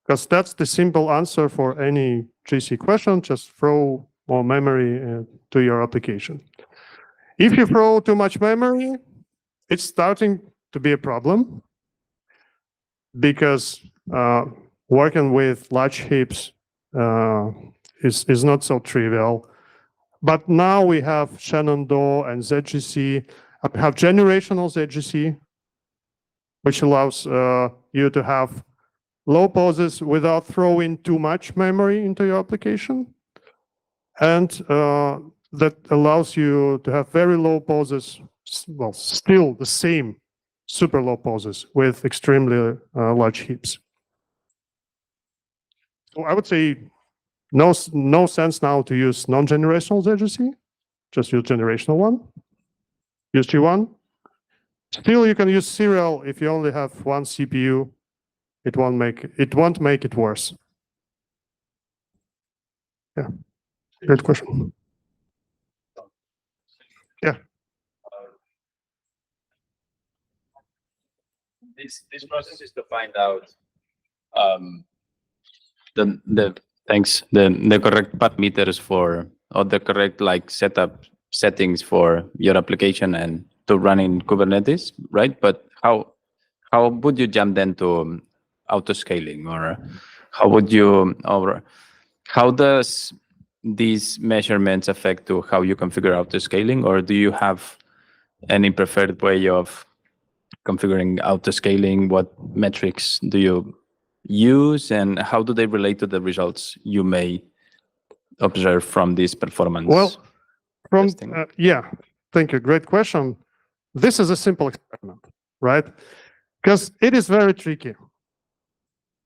[SPEAKER 1] because that's the simple answer for any GC question. Just throw more memory to your application. If you throw too much memory, it's starting to be a problem, because working with large heaps is not so trivial. But now we have Shenandoah and ZGC, have generational ZGC, which allows you to have low pauses without throwing too much memory into your application. And that allows you to have very low pauses, well, still the same super low pauses with extremely large heaps. So I would say no sense now to use non-generational ZGC, just use generational one, use G1. Still, you can use serial if you only have one CPU. It won't make it worse. Yeah, great question. Yeah.
[SPEAKER 5] This process is to find out the correct parameters for, or the correct setup settings for your application, and to run in Kubernetes, right? But how would you jump then to auto scaling, or how would you, or how does these measurements affect to how you configure auto scaling, or do you have any preferred way of configuring auto scaling? What metrics do you use, and how do they relate to the results you may observe from this performance?
[SPEAKER 1] Well,
[SPEAKER 5] testing?
[SPEAKER 1] yeah, thank you. Great question. This is a simple experiment, right? Because it is very tricky.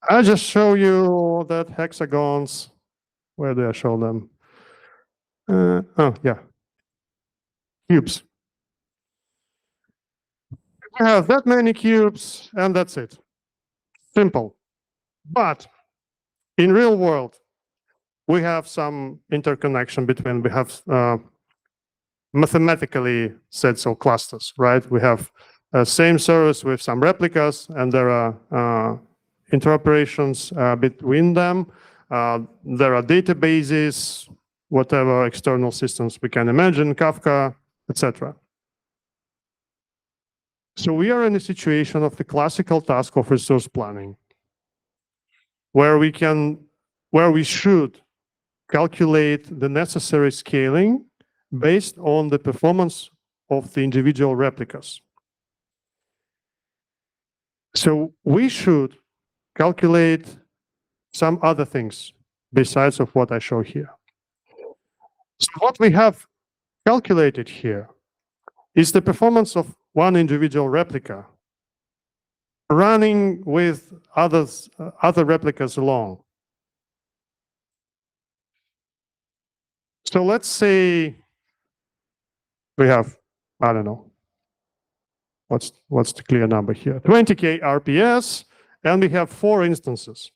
[SPEAKER 1] I just show you that hexagons. Where do I show them? Oh, yeah. Cubes. We have that many cubes, and that's it. Simple. But in real world, we have some interconnection between, we have mathematically said so clusters, right? We have same service with some replicas, and there are interoperations between them. There are databases, whatever external systems we can imagine, Kafka, etc. So we are in a situation of the classical task of resource planning, where we should calculate the necessary scaling based on the performance of the individual replicas. So we should calculate some other things besides of what I show here. So what we have calculated here is the performance of one individual replica running with other replicas along. So let's say we have, I don't know, what's the clear number here? 20K RPS, and we have 4 instances.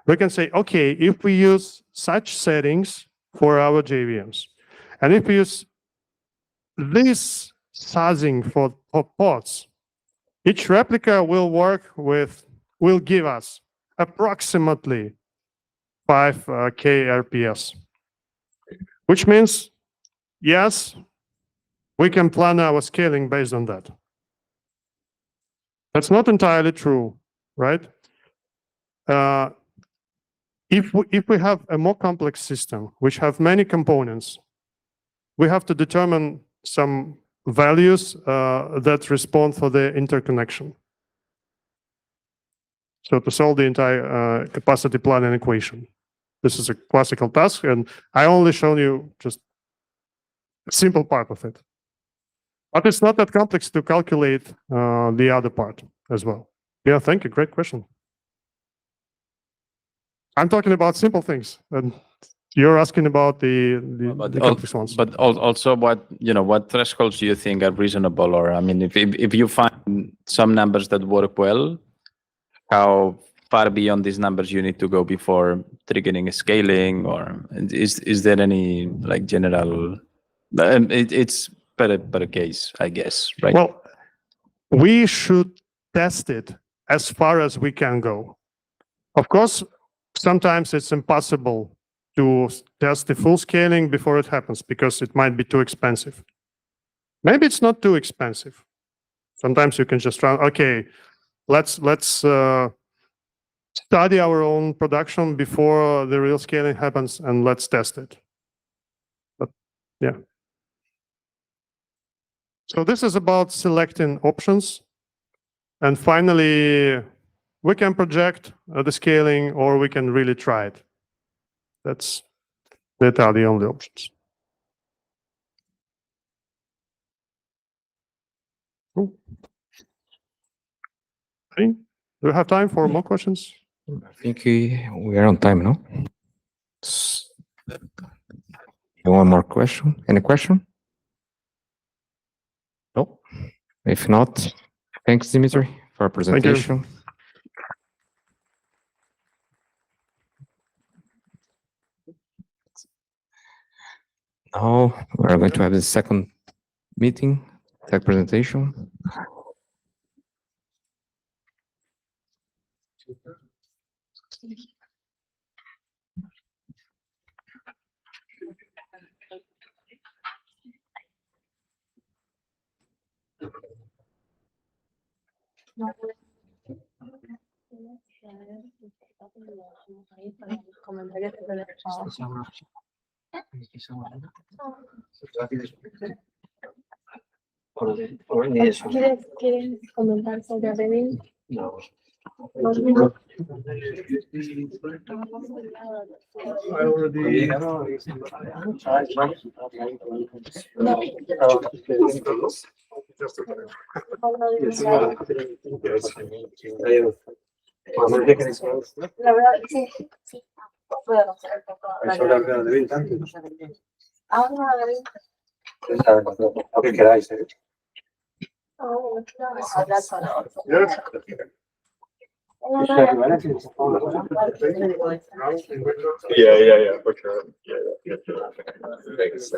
[SPEAKER 1] We can say, okay, if we use such settings for our JVMs, and if we use this sizing for pods, each replica will give us approximately 5K RPS, which means, yes, we can plan our scaling based on that. That's not entirely true, right? If we have a more complex system, which have many components, we have to determine some values that respond for the interconnection. So to solve the entire capacity planning equation. This is a classical task, and I only shown you just a simple part of it. But it's not that complex to calculate the other part as well. Yeah, thank you. Great question. I'm talking about simple things, and you're asking about the complex ones.
[SPEAKER 5] But also, what thresholds do you think are reasonable? Or I mean, if you find some numbers that work well, how far beyond these numbers you need to go before triggering scaling, or is there any like general? It's per case, I guess, right?
[SPEAKER 1] Well, we should test it as far as we can go. Of course, sometimes it's impossible to test the full scaling before it happens because it might be too expensive. Maybe it's not too expensive. Sometimes you can just run, okay, let's study our own production before the real scaling happens, and let's test it. But yeah. So this is about selecting options. And finally, we can project the scaling, or we can really try it. That are the only options. Cool. Okay. Do we have time for more questions?
[SPEAKER 4] I think we are on time, no? One more question? Any question? No? If not, thanks, Dimitri, for our
[SPEAKER 1] Thank you.
[SPEAKER 4] presentation. Now we're going to have the second meeting, second presentation.
[SPEAKER 6] ¿Quieres comentar sobre Revit? La verdad, sí, sí. Puedo conocer un poco. Ahora,
[SPEAKER 7] Lo que queráis, ¿eh?
[SPEAKER 6] hablar solo.
[SPEAKER 7] Yeah, for sure. Thanks.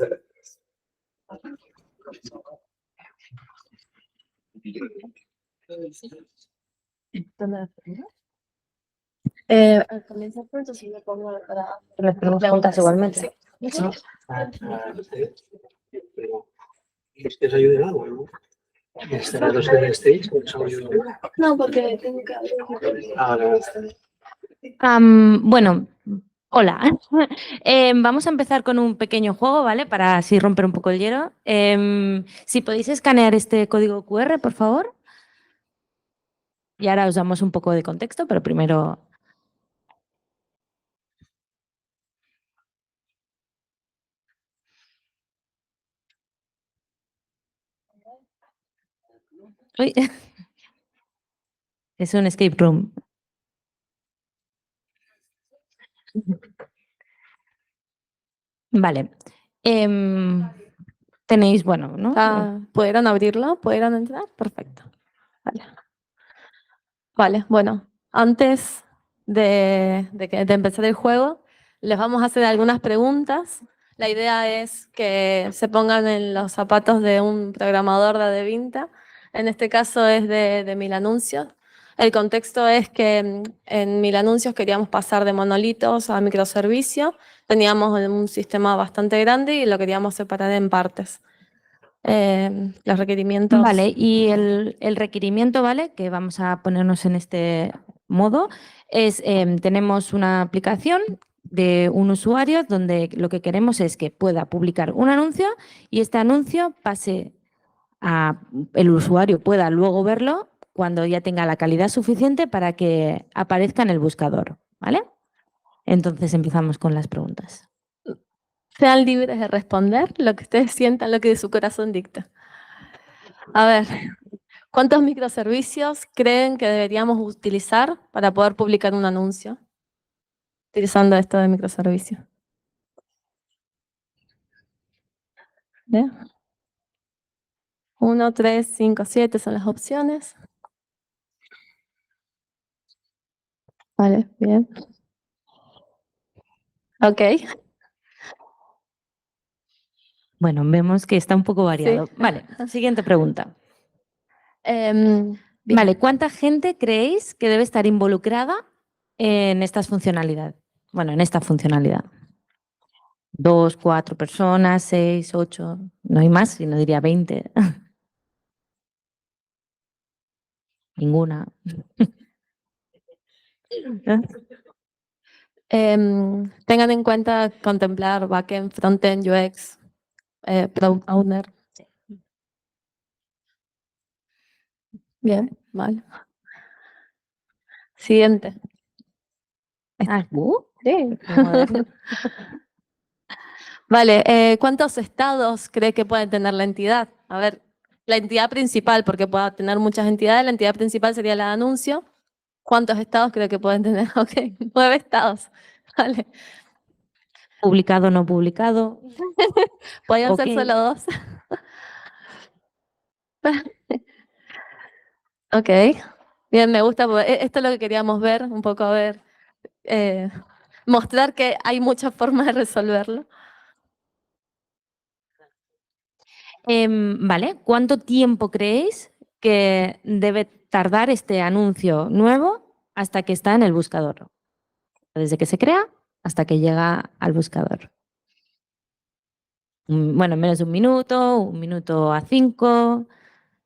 [SPEAKER 6] Al comenzar pronto sí me pongo para
[SPEAKER 8] Les preguntas igualmente.
[SPEAKER 7] ¿Quieres ayuda en algo? ¿No? ¿Los de stage?
[SPEAKER 6] No, porque tengo que
[SPEAKER 8] Bueno, hola. Vamos a empezar con un pequeño juego, ¿vale? Para así romper un poco el hielo. Si podéis escanear este código QR, por favor. Y ahora os damos un poco de contexto, pero primero... Uy. Es un escape room. Vale. Tenéis, bueno, ¿no?
[SPEAKER 6] ¿Pudieron abrirlo? ¿Pudieron entrar? Perfecto. Vale. Vale, bueno, antes de empezar el juego, les vamos a hacer algunas preguntas. La idea es que se pongan en los zapatos de un programador de Adevinta. En este caso es de Mil Anuncios. El contexto es que en Mil Anuncios queríamos pasar de monolitos a microservicios. Teníamos un sistema bastante grande y lo queríamos separar en partes. Los requerimientos.
[SPEAKER 8] Vale, y el requerimiento, ¿vale? Que vamos a ponernos en este modo, es tenemos una aplicación de un usuario donde lo que queremos es que pueda publicar un anuncio y este anuncio pase a el usuario pueda luego verlo cuando ya tenga la calidad suficiente para que aparezca en el buscador, ¿vale? Entonces empezamos con las preguntas.
[SPEAKER 6] Sean libres de responder lo que ustedes sientan, lo que su corazón dicta. A ver, ¿cuántos microservicios creen que deberíamos utilizar para poder publicar un anuncio? Utilizando esto de microservicio. ¿Bien? 1, 3, 5, 7 son las opciones. Vale, bien. Ok.
[SPEAKER 8] Bueno, vemos que está un poco variado.
[SPEAKER 6] Sí.
[SPEAKER 8] Vale, siguiente pregunta.
[SPEAKER 6] Bien.
[SPEAKER 8] Vale, ¿cuánta gente creéis que debe estar involucrada en estas funcionalidades? Bueno, en esta funcionalidad. 2, 4 personas, 6, 8, no hay más, sino diría 20. Ninguna.
[SPEAKER 6] Tengan en cuenta contemplar backend, frontend, UX, product owner. Bien, vale. Siguiente.
[SPEAKER 8] Sí.
[SPEAKER 6] Vale, ¿cuántos estados cree que puede tener la entidad? A ver, la entidad principal, porque puede tener muchas entidades, la entidad principal sería la de anuncio. ¿Cuántos estados cree que pueden tener? Ok, 9 estados. Vale.
[SPEAKER 8] Publicado, no publicado.
[SPEAKER 6] Podrían ser
[SPEAKER 8] Ok.
[SPEAKER 6] solo 2. Ok, bien, me gusta, porque esto es lo que queríamos ver, un poco a ver, mostrar que hay muchas formas de resolverlo.
[SPEAKER 8] Vale, ¿cuánto tiempo creéis que debe tardar este anuncio nuevo hasta que está en el buscador? Desde que se crea hasta que llega al buscador. Bueno, menos de 1 minuto a 5,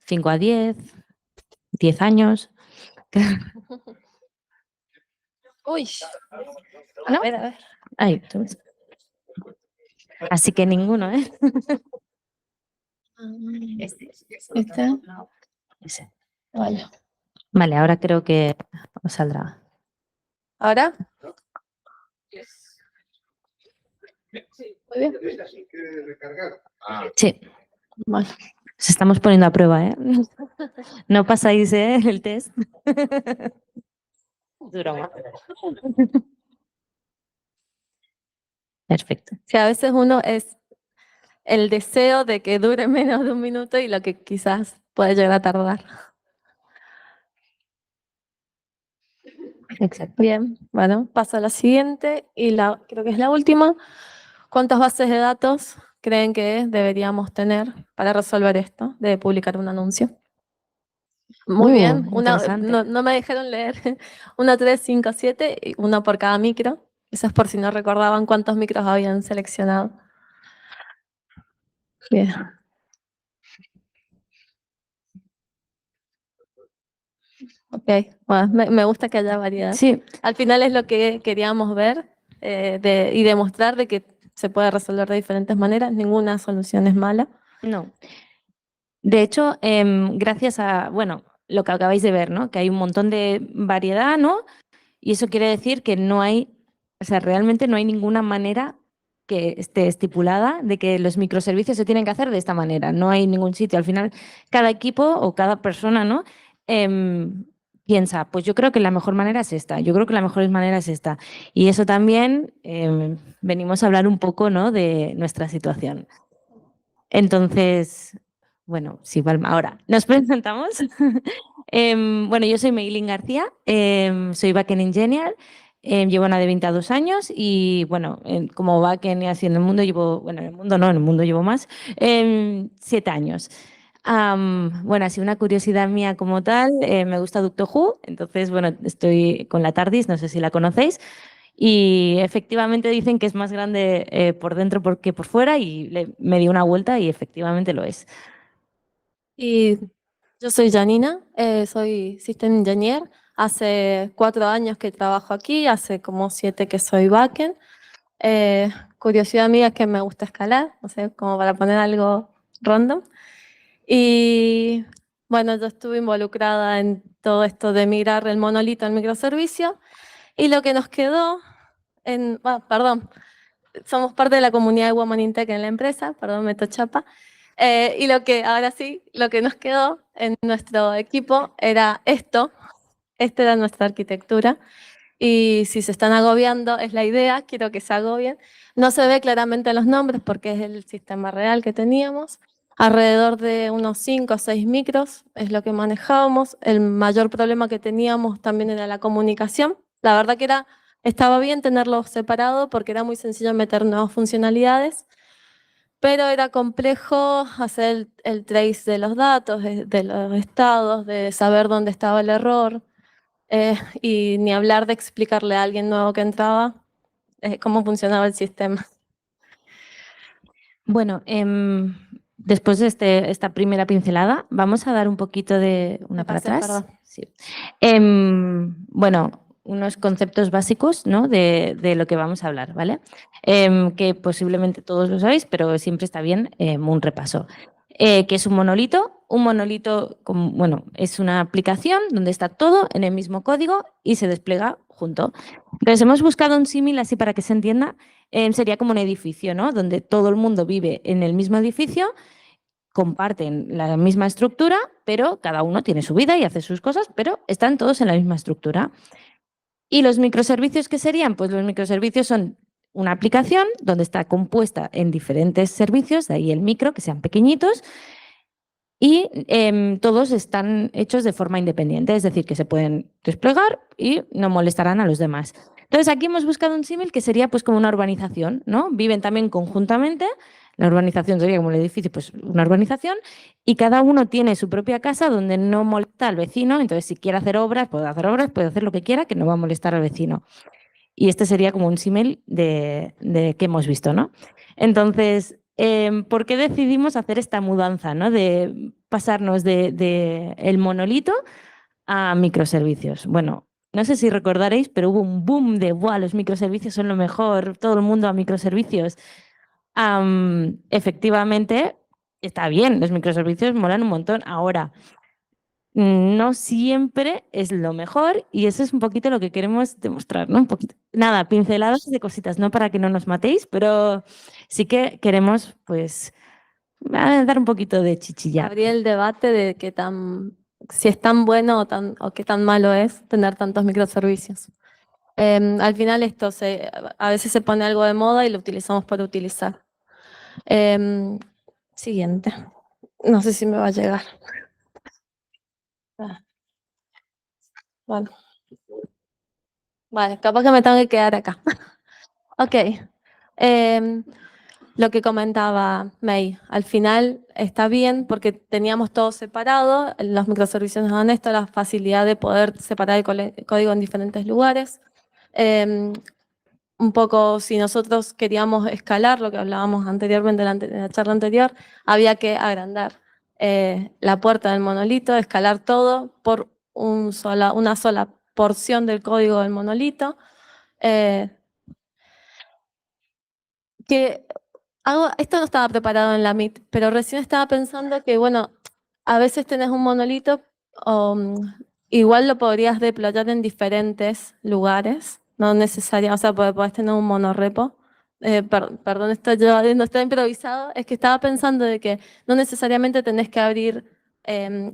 [SPEAKER 8] 5 a 10, 10 años.
[SPEAKER 6] Uy,
[SPEAKER 8] ¿No?
[SPEAKER 6] a ver.
[SPEAKER 8] Ahí, tú ves. Así que ninguno, ¿eh?
[SPEAKER 6] Este.
[SPEAKER 8] Ese.
[SPEAKER 6] Vale.
[SPEAKER 8] Vale, ahora creo que os saldrá.
[SPEAKER 6] ¿Ahora? Muy bien.
[SPEAKER 8] Sí,
[SPEAKER 6] Vale.
[SPEAKER 8] os estamos poniendo a prueba, ¿eh? No pasáis, ¿eh? El test. Broma. Perfecto.
[SPEAKER 6] Sí, a veces uno es el deseo de que dure menos de un minuto y lo que quizás puede llegar a tardar.
[SPEAKER 8] Exacto.
[SPEAKER 6] Bien, bueno, paso a la siguiente y creo que es la última. ¿Cuántas bases de datos creen que deberíamos tener para resolver esto de publicar un anuncio? Muy bien,
[SPEAKER 8] Interesante.
[SPEAKER 6] no me dejaron leer. 1, 3, 5, 7, y uno por cada micro. Eso es por si no recordaban cuántos micros habían seleccionado. Bien. Ok, bueno, me gusta que haya variedad.
[SPEAKER 8] Sí,
[SPEAKER 6] Al final es lo que queríamos ver y demostrar de que se puede resolver de diferentes maneras. Ninguna solución es mala.
[SPEAKER 8] no. De hecho, gracias a, bueno, lo que acabáis de ver, ¿no? Que hay un montón de variedad, ¿no? Y eso quiere decir que no hay, o sea, realmente no hay ninguna manera que esté estipulada de que los microservicios se tienen que hacer de esta manera. No hay ningún sitio. Al final, cada equipo o cada persona, ¿no? Piensa, pues yo creo que la mejor manera es esta, yo creo que la mejor manera es esta. Y eso también venimos a hablar un poco, ¿no? De nuestra situación. Entonces, bueno, sí, Palma. Ahora, nos presentamos. Bueno, yo soy Meilín García, soy backend engineer, llevo nada de 22 años y, bueno, como backend y así en el mundo llevo, bueno, en el mundo no, en el mundo llevo más, 7 años. Bueno, así una curiosidad mía como tal, me gusta Doctor Who, entonces, bueno, estoy con la TARDIS, no sé si la conocéis, y efectivamente dicen que es más grande por dentro que por fuera y me di una vuelta y efectivamente lo es.
[SPEAKER 6] Y yo soy Janina, soy System Engineer. Hace 4 años que trabajo aquí, hace como 7 que soy backend. Curiosidad mía es que me gusta escalar, no sé, como para poner algo random. Y bueno, yo estuve involucrada en todo esto de migrar el monolito al microservicio. Y lo que nos quedó perdón, somos parte de la comunidad de Women in Tech en la empresa, perdón, meto chapa. Y ahora sí, lo que nos quedó en nuestro equipo era esto. Esta era nuestra arquitectura. Y si se están agobiando, es la idea, quiero que se agobien. No se ve claramente los nombres porque es el sistema real que teníamos. Alrededor de unos 5 o 6 micros es lo que manejábamos. El mayor problema que teníamos también era la comunicación. La verdad que estaba bien tenerlo separado porque era muy sencillo meter nuevas funcionalidades, pero era complejo hacer el trace de los datos, de los estados, de saber dónde estaba el error. Y ni hablar de explicarle a alguien nuevo que entraba cómo funcionaba el sistema.
[SPEAKER 8] Bueno, después de esta primera pincelada, vamos a dar un poquito de una
[SPEAKER 6] Me
[SPEAKER 8] para
[SPEAKER 6] pasé,
[SPEAKER 8] atrás.
[SPEAKER 6] perdón.
[SPEAKER 8] Sí. Bueno, unos conceptos básicos, ¿no? de lo que vamos a hablar, ¿vale? Que posiblemente todos lo sabéis, pero siempre está bien un repaso. ¿Qué es un monolito? Un monolito, bueno, es una aplicación donde está todo en el mismo código y se despliega junto. Entonces, hemos buscado un símil así para que se entienda. Sería como un edificio, ¿no? Donde todo el mundo vive en el mismo edificio, comparten la misma estructura, pero cada uno tiene su vida y hace sus cosas, pero están todos en la misma estructura. ¿Y los microservicios qué serían? Pues los microservicios son una aplicación donde está compuesta en diferentes servicios, de ahí el micro, que sean pequeñitos, y todos están hechos de forma independiente, es decir, que se pueden desplegar y no molestarán a los demás. Entonces, aquí hemos buscado un símil que sería pues como una urbanización, ¿no? Viven también conjuntamente, la urbanización sería como el edificio, pues una urbanización, y cada uno tiene su propia casa donde no molesta al vecino, entonces si quiere hacer obras, puede hacer lo que quiera, que no va a molestar al vecino. Y este sería como un símil de que hemos visto, ¿no? Entonces, ¿por qué decidimos hacer esta mudanza, ¿no? De pasarnos de el monolito a microservicios? Bueno, no sé si recordaréis, pero hubo un boom de, ¡buah, los microservicios son lo mejor, todo el mundo a microservicios! Efectivamente, está bien, los microservicios molan un montón. Ahora, no siempre es lo mejor y eso es un poquito lo que queremos demostrar, ¿no? Un poquito. Nada, pinceladas de cositas, no para que no nos matéis, pero sí que queremos, pues, dar un poquito de chichilla.
[SPEAKER 6] Abrir el debate de si es tan bueno o qué tan malo es tener tantos microservicios. Al final a veces se pone algo de moda y lo utilizamos para utilizar. Siguiente. No sé si me va a llegar. Bueno. Vale, capaz que me tengo que quedar acá. Ok. Lo que comentaba May, al final está bien porque teníamos todo separado, los microservicios nos dan esto, la facilidad de poder separar el código en diferentes lugares. Un poco, si nosotros queríamos escalar, lo que hablábamos anteriormente en la charla anterior, había que agrandar la puerta del monolito, escalar todo por una sola porción del código del monolito. Esto no estaba preparado en la Meet, pero recién estaba pensando que, bueno, a veces tenés un monolito, igual lo podrías deployar en diferentes lugares, no necesariamente, o sea, podés tener un monorepo. Perdón, no está improvisado, es que estaba pensando de que no necesariamente tenés que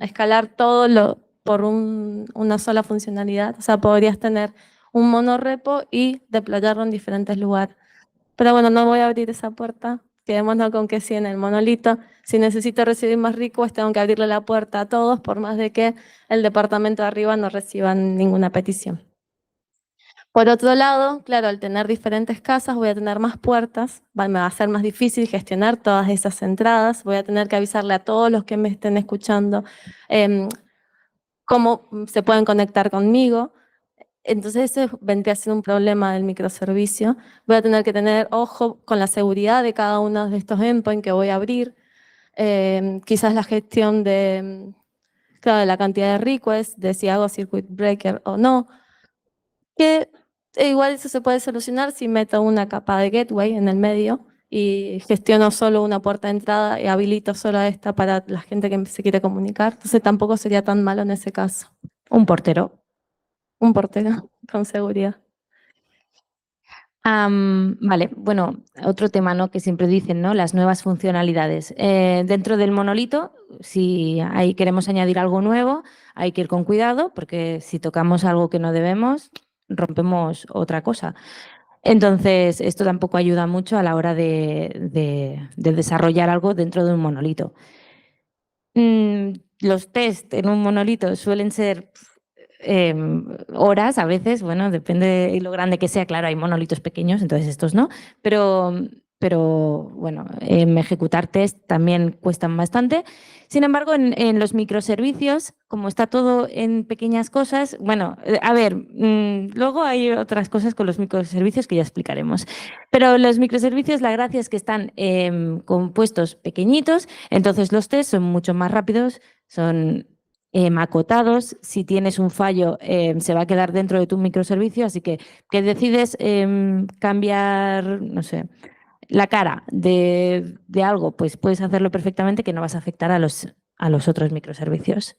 [SPEAKER 6] escalar todo por una sola funcionalidad, o sea, podrías tener un monorepo y deployarlo en diferentes lugares. Pero bueno, no voy a abrir esa puerta. Quedémonos con que sí en el monolito. Si necesito recibir más requests, tengo que abrirle la puerta a todos, por más de que el departamento de arriba no reciba ninguna petición. Por otro lado, claro, al tener diferentes casas voy a tener más puertas, me va a ser más difícil gestionar todas esas entradas, voy a tener que avisarle a todos los que me estén escuchando cómo se pueden conectar conmigo. Entonces ese vendría a ser un problema del microservicio. Voy a tener que tener ojo con la seguridad de cada uno de estos endpoints que voy a abrir. Quizás la gestión claro, de la cantidad de requests, de si hago circuit breaker o no. Que igual eso se puede solucionar si meto una capa de gateway en el medio y gestiono solo una puerta de entrada y habilito solo esta para la gente que se quiere comunicar. Entonces tampoco sería tan malo en ese caso.
[SPEAKER 8] Un portero.
[SPEAKER 6] Un portero con seguridad.
[SPEAKER 8] Vale, bueno, otro tema, ¿no? Que siempre dicen, ¿no? Las nuevas funcionalidades. Dentro del monolito, si ahí queremos añadir algo nuevo, hay que ir con cuidado porque si tocamos algo que no debemos, rompemos otra cosa. Entonces, esto tampoco ayuda mucho a la hora de desarrollar algo dentro de un monolito. Los test en un monolito suelen ser horas a veces, bueno, depende de lo grande que sea, claro, hay monolitos pequeños, entonces estos no, pero bueno, ejecutar test también cuestan bastante. Sin embargo, en los microservicios, como está todo en pequeñas cosas, bueno, a ver, luego hay otras cosas con los microservicios que ya explicaremos, pero los microservicios, la gracia es que están compuestos pequeñitos, entonces los test son mucho más rápidos, son acotados. Si tienes un fallo, se va a quedar dentro de tu microservicio, así que decides cambiar, no sé, la cara de algo, pues puedes hacerlo perfectamente que no vas a afectar a los otros microservicios.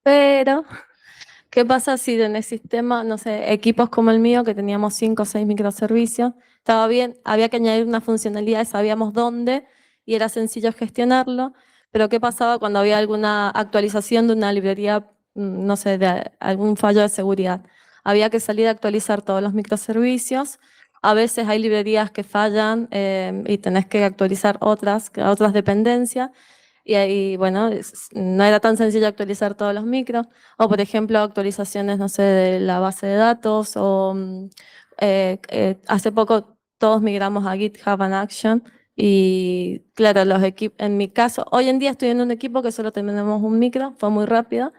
[SPEAKER 6] Pero, ¿qué pasa si en el sistema, no sé, equipos como el mío, que teníamos 5 o 6 microservicios, estaba bien, había que añadir una funcionalidad, sabíamos dónde y era sencillo gestionarlo, pero ¿qué pasaba cuando había alguna actualización de una librería, no sé, de algún fallo de seguridad? Había que salir a actualizar todos los microservicios. A veces hay librerías que fallan y tenés que actualizar otras dependencias. Y ahí, bueno, no era tan sencillo actualizar todos los micros. O, por ejemplo, actualizaciones, no sé, de la base de datos. O hace poco todos migramos a GitHub and Action. Y claro, los equipos, en mi caso, hoy en día estoy en un equipo que solo tenemos un micro, fue muy rápido.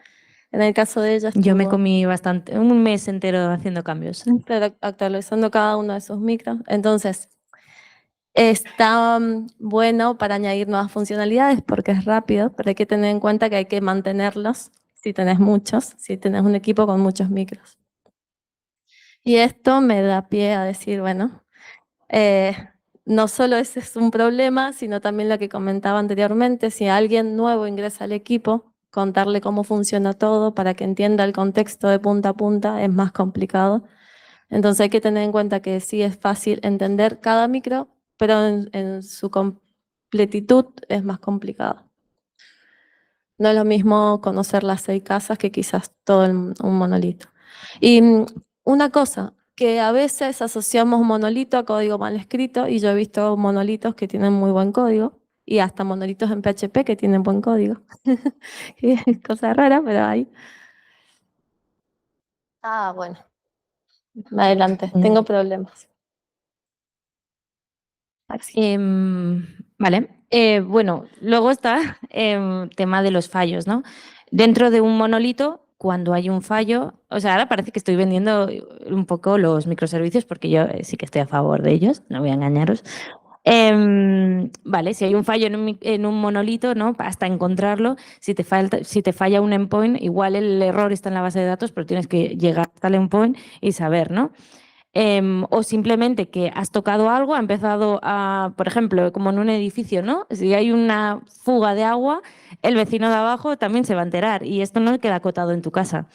[SPEAKER 6] En el caso de ella
[SPEAKER 8] Yo me
[SPEAKER 6] estuvo,
[SPEAKER 8] comí bastante, un mes entero haciendo cambios.
[SPEAKER 6] claro, actualizando cada uno de esos micros. Entonces, está bueno para añadir nuevas funcionalidades porque es rápido, pero hay que tener en cuenta que hay que mantenerlos si tenés muchos, si tenés un equipo con muchos micros. Y esto me da pie a decir, bueno, eh, no solo ese es un problema, sino también lo que comentaba anteriormente, si alguien nuevo ingresa al equipo, contarle cómo funciona todo para que entienda el contexto de punta a punta es más complicado. Entonces hay que tener en cuenta que sí es fácil entender cada micro, pero en su completitud es más complicado. No es lo mismo conocer las 6 casas que quizás todo un monolito. Y una cosa, que a veces asociamos monolito a código mal escrito, y yo he visto monolitos que tienen muy buen código, y hasta monolitos en PHP que tienen buen código. Cosa rara, pero hay. Ah, bueno. Adelante, tengo problemas. Así.
[SPEAKER 8] Vale. Bueno, luego está el tema de los fallos, ¿no? Dentro de un monolito, cuando hay un fallo, o sea, ahora parece que estoy vendiendo un poco los microservicios porque yo sí que estoy a favor de ellos, no voy a engañaros. Vale, si hay un fallo en un monolito, ¿no? Hasta encontrarlo, si te falla un endpoint, igual el error está en la base de datos, pero tienes que llegar hasta el endpoint y saber, ¿no? O simplemente que has tocado algo, ha empezado a, por ejemplo, como en un edificio, ¿no? Si hay una fuga de agua, el vecino de abajo también se va a enterar y esto no queda acotado en tu casa.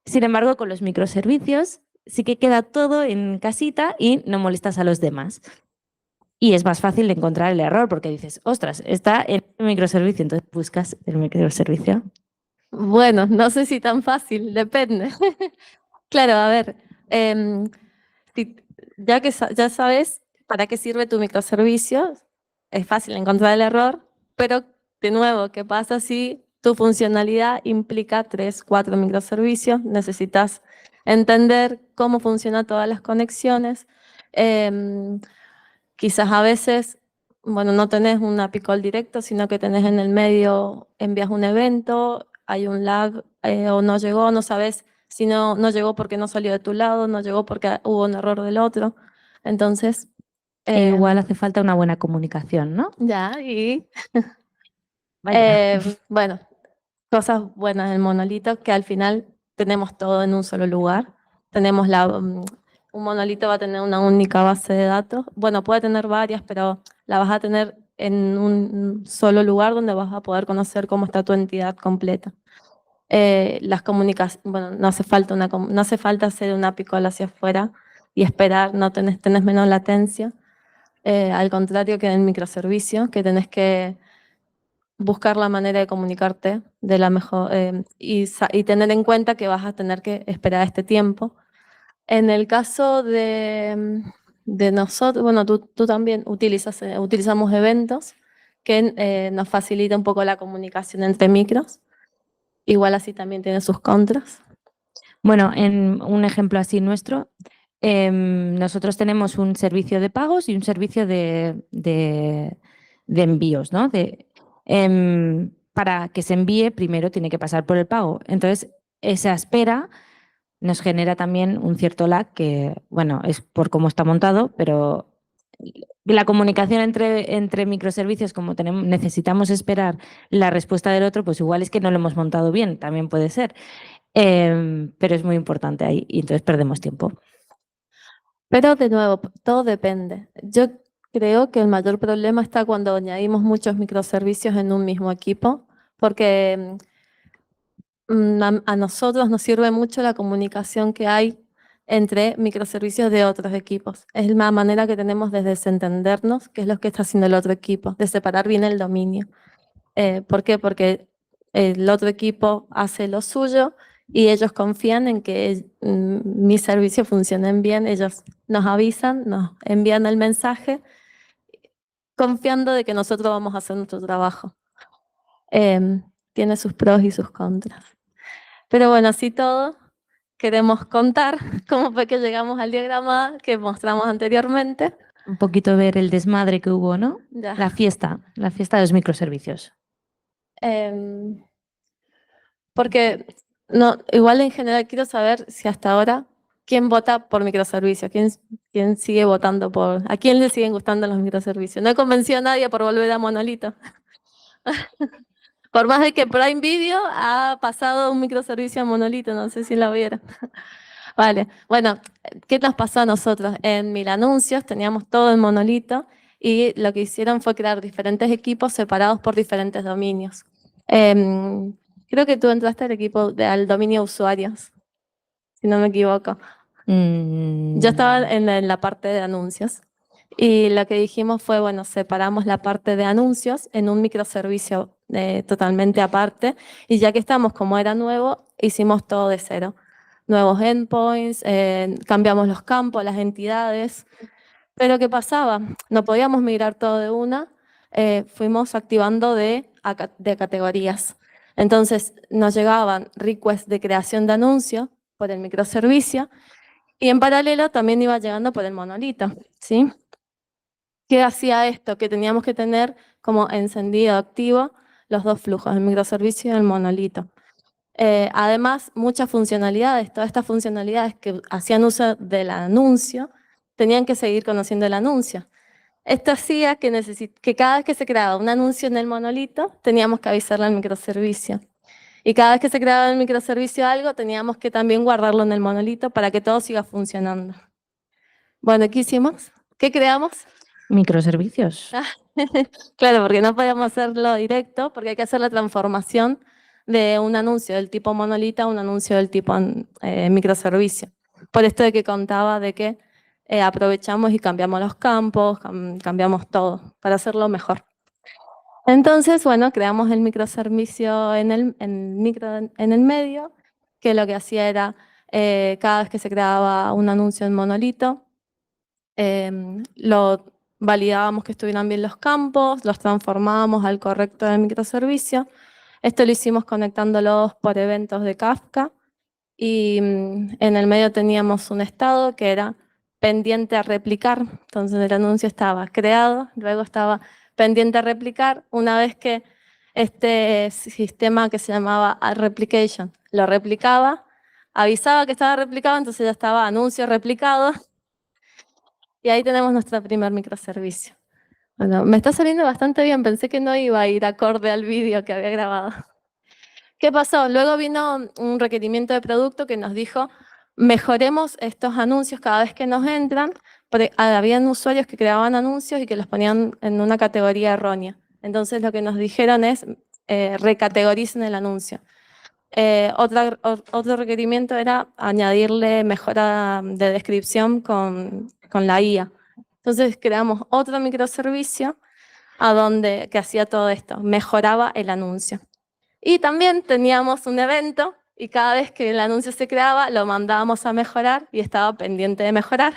[SPEAKER 8] Sin embargo, con los microservicios sí que queda todo en casita y no molestas a los demás. Y es más fácil de encontrar el error porque dices, ostras, está en el microservicio, entonces buscas el microservicio.
[SPEAKER 6] Bueno, no sé si tan fácil, depende. Claro, a ver, ya que ya sabes para qué sirve tu microservicio, es fácil encontrar el error, pero de nuevo, ¿qué pasa si tu funcionalidad implica 3, 4 microservicios? Necesitas entender cómo funcionan todas las conexiones. Quizás a veces, bueno, no tenés un API call directo, sino que tenés en el medio, envías un evento, hay un lag o no llegó, no sabes si no llegó porque no salió de tu lado, no llegó porque hubo un error del otro. Entonces,
[SPEAKER 8] Igual hace falta una buena comunicación, ¿no?
[SPEAKER 6] ya, y
[SPEAKER 8] Vaya.
[SPEAKER 6] bueno, cosas buenas del monolito, que al final tenemos todo en un solo lugar. Tenemos un monolito va a tener una única base de datos. Bueno, puede tener varias, pero la vas a tener en un solo lugar donde vas a poder conocer cómo está tu entidad completa. Las comunicaciones, bueno, no hace falta no hace falta hacer una API call hacia afuera y esperar, no tenés menos latencia. Al contrario que en el microservicio, que tenés que buscar la manera de comunicarte de la mejor y tener en cuenta que vas a tener que esperar este tiempo. En el caso de nosotros, bueno, tú también utilizamos eventos que nos facilita un poco la comunicación entre micros. Igual así también tiene sus contras.
[SPEAKER 8] Bueno, en un ejemplo así nuestro, nosotros tenemos un servicio de pagos y un servicio de envíos, ¿no? Para que se envíe, primero tiene que pasar por el pago. Entonces, esa espera nos genera también un cierto lag que, bueno, es por cómo está montado, pero la comunicación entre microservicios, como necesitamos esperar la respuesta del otro, pues igual es que no lo hemos montado bien, también puede ser. Pero es muy importante ahí y entonces perdemos tiempo.
[SPEAKER 6] Pero de nuevo, todo depende. Yo creo que el mayor problema está cuando añadimos muchos microservicios en un mismo equipo, porque a nosotros nos sirve mucho la comunicación que hay entre microservicios de otros equipos. Es la manera que tenemos de desentendernos, qué es lo que está haciendo el otro equipo, de separar bien el dominio. ¿Por qué? Porque el otro equipo hace lo suyo y ellos confían en que mis servicios funcionen bien. Ellos nos avisan, nos envían el mensaje, confiando de que nosotros vamos a hacer nuestro trabajo. Tiene sus pros y sus contras. Pero bueno, así todo, queremos contar cómo fue que llegamos al diagrama que mostramos anteriormente.
[SPEAKER 8] Un poquito ver el desmadre que hubo, ¿no?
[SPEAKER 6] Ya.
[SPEAKER 8] La fiesta de los microservicios.
[SPEAKER 6] Porque no, igual en general quiero saber si hasta ahora quién vota por microservicios, quién sigue votando a quién le siguen gustando los microservicios. No he convencido a nadie por volver a monolito. Por más de que Prime Video ha pasado un microservicio a monolito, no sé si lo vieron. Vale, bueno, ¿qué nos pasó a nosotros? En Mil Anuncios teníamos todo en monolito y lo que hicieron fue crear diferentes equipos separados por diferentes dominios. Creo que tú entraste al dominio usuarios, si no me equivoco. Yo estaba en la parte de anuncios y lo que dijimos fue, bueno, separamos la parte de anuncios en un microservicio totalmente aparte y ya que estamos, como era nuevo, hicimos todo de cero. Nuevos endpoints, cambiamos los campos, las entidades. Pero ¿qué pasaba? No podíamos migrar todo de una, fuimos activando de categorías. Entonces nos llegaban requests de creación de anuncio por el microservicio y en paralelo también iba llegando por el monolito, ¿sí? ¿Qué hacía esto? Que teníamos que tener como encendido, activo, los dos flujos, el microservicio y el monolito. Además, muchas funcionalidades, todas estas funcionalidades que hacían uso del anuncio, tenían que seguir conociendo el anuncio. Esto hacía que cada vez que se creaba un anuncio en el monolito, teníamos que avisarle al microservicio. Y cada vez que se creaba en el microservicio algo, teníamos que también guardarlo en el monolito para que todo siga funcionando. Bueno, ¿qué hicimos? ¿Qué creamos?
[SPEAKER 8] Microservicios.
[SPEAKER 6] Claro, porque no podíamos hacerlo directo, porque hay que hacer la transformación de un anuncio del tipo monolito a un anuncio del tipo microservicio. Por esto de que contaba de que aprovechamos y cambiamos los campos, cambiamos todo para hacerlo mejor. Entonces, bueno, creamos el microservicio en el medio, que lo que hacía era, cada vez que se creaba un anuncio en monolito, lo validábamos que estuvieran bien los campos, los transformábamos al correcto del microservicio. Esto lo hicimos conectándolos por eventos de Kafka y en el medio teníamos un estado que era pendiente a replicar. Entonces el anuncio estaba creado, luego estaba pendiente a replicar. Una vez que este sistema que se llamaba replication lo replicaba, avisaba que estaba replicado, entonces ya estaba anuncio replicado. Y ahí tenemos nuestro primer microservicio. Bueno, me está saliendo bastante bien, pensé que no iba a ir acorde al vídeo que había grabado. ¿Qué pasó? Luego vino un requerimiento de producto que nos dijo, mejoremos estos anuncios cada vez que nos entran, porque habían usuarios que creaban anuncios y que los ponían en una categoría errónea. Entonces lo que nos dijeron es, recategoricen el anuncio. Otro requerimiento era añadirle mejora de descripción con la IA. Entonces creamos otro microservicio que hacía todo esto, mejoraba el anuncio. Y también teníamos un evento y cada vez que el anuncio se creaba lo mandábamos a mejorar y estaba pendiente de mejorar.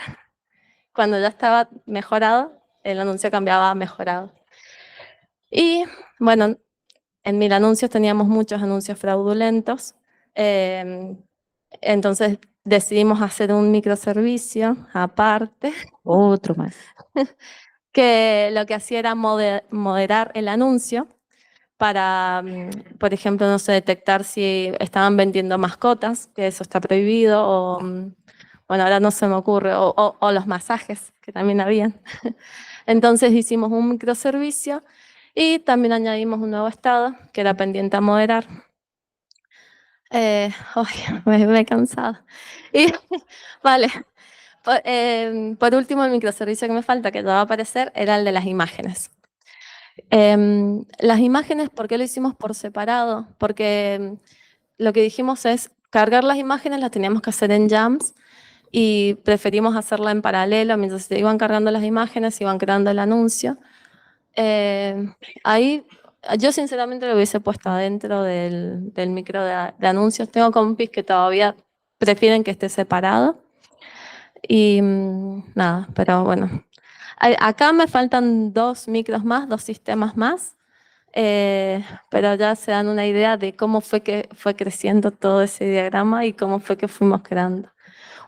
[SPEAKER 6] Cuando ya estaba mejorado, el anuncio cambiaba a mejorado. Y bueno, en Mil Anuncios teníamos muchos anuncios fraudulentos, entonces decidimos hacer un microservicio aparte
[SPEAKER 8] Otro más.
[SPEAKER 6] que lo que hacía era moderar el anuncio para, por ejemplo, no sé, detectar si estaban vendiendo mascotas, que eso está prohibido, o, bueno, ahora no se me ocurre, o los masajes, que también habían. Entonces hicimos un microservicio y también añadimos un nuevo estado que era pendiente a moderar. Me he cansado. Y, vale, por último, el microservicio que me falta, que ya va a aparecer, era el de las imágenes. Las imágenes, ¿por qué lo hicimos por separado? Porque lo que dijimos es cargar las imágenes, las teníamos que hacer en jams y preferimos hacerla en paralelo, mientras se iban cargando las imágenes, iban creando el anuncio. Ahí yo sinceramente lo hubiese puesto adentro del micro de anuncios. Tengo compis que todavía prefieren que esté separado. Y nada, pero bueno. Acá me faltan 2 micros más, 2 sistemas más, pero ya se dan una idea de cómo fue que fue creciendo todo ese diagrama y cómo fue que fuimos creando.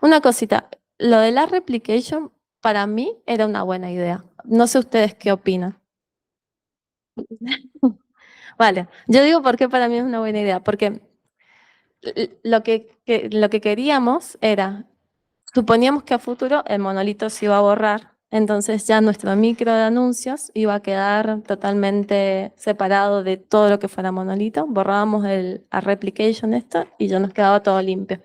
[SPEAKER 6] Una cosita, lo de la replication para mí era una buena idea. No sé ustedes qué opinan. Vale, yo digo por qué para mí es una buena idea, porque lo que queríamos era, suponíamos que a futuro el monolito se iba a borrar, entonces ya nuestro micro de anuncios iba a quedar totalmente separado de todo lo que fuera monolito, borrábamos a replication esto y ya nos quedaba todo limpio.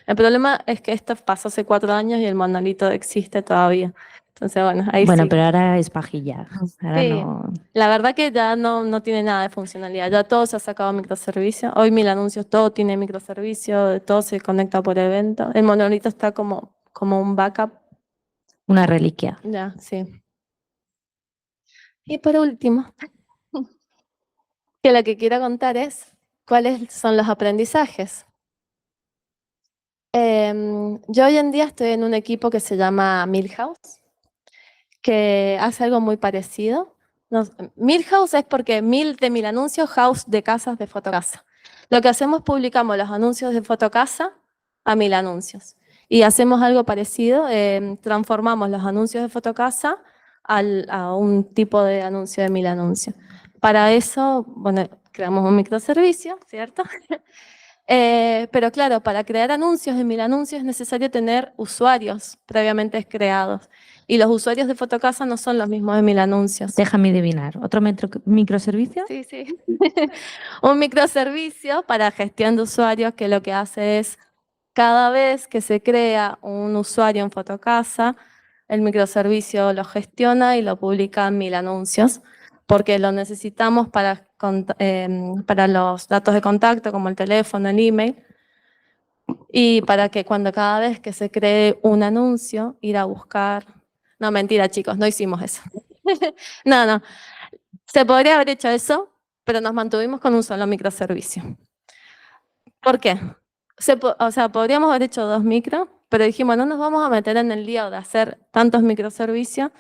[SPEAKER 6] El problema es que esto pasó hace 4 años y el monolito existe todavía. Entonces, bueno, ahí
[SPEAKER 8] Bueno,
[SPEAKER 6] sí.
[SPEAKER 8] pero ahora es pajilla. Ahora
[SPEAKER 6] Sí.
[SPEAKER 8] no.
[SPEAKER 6] La verdad que ya no tiene nada de funcionalidad. Ya todo se ha sacado microservicio. Hoy Mil Anuncios todo tiene microservicio, todo se conecta por evento. El monolito está como un backup.
[SPEAKER 8] Una reliquia.
[SPEAKER 6] Ya, sí. Y por último, que lo que quiero contar es cuáles son los aprendizajes. Yo hoy en día estoy en un equipo que se llama Milhouse, que hace algo muy parecido. Milhouse es porque mil de mil anuncios, house de casas de fotocasa. Lo que hacemos, publicamos los anuncios de fotocasa a mil anuncios. Y hacemos algo parecido, transformamos los anuncios de fotocasa a un tipo de anuncio de mil anuncios. Para eso, bueno, creamos un microservicio, ¿cierto? Pero claro, para crear anuncios de mil anuncios es necesario tener usuarios previamente creados. Y los usuarios de Fotocasa no son los mismos de mil anuncios.
[SPEAKER 8] Déjame adivinar. ¿Otro microservicio?
[SPEAKER 6] Sí, sí. Un microservicio para gestión de usuarios que lo que hace es, cada vez que se crea un usuario en Fotocasa, el microservicio lo gestiona y lo publica en mil anuncios, porque lo necesitamos para los datos de contacto, como el teléfono, el email, y para que cada vez que se cree un anuncio, ir a buscar... No, mentira, chicos, no hicimos eso. No. Se podría haber hecho eso, pero nos mantuvimos con un solo microservicio. ¿Por qué? Podríamos haber hecho 2 micros, pero dijimos, no nos vamos a meter en el lío de hacer tantos microservicios.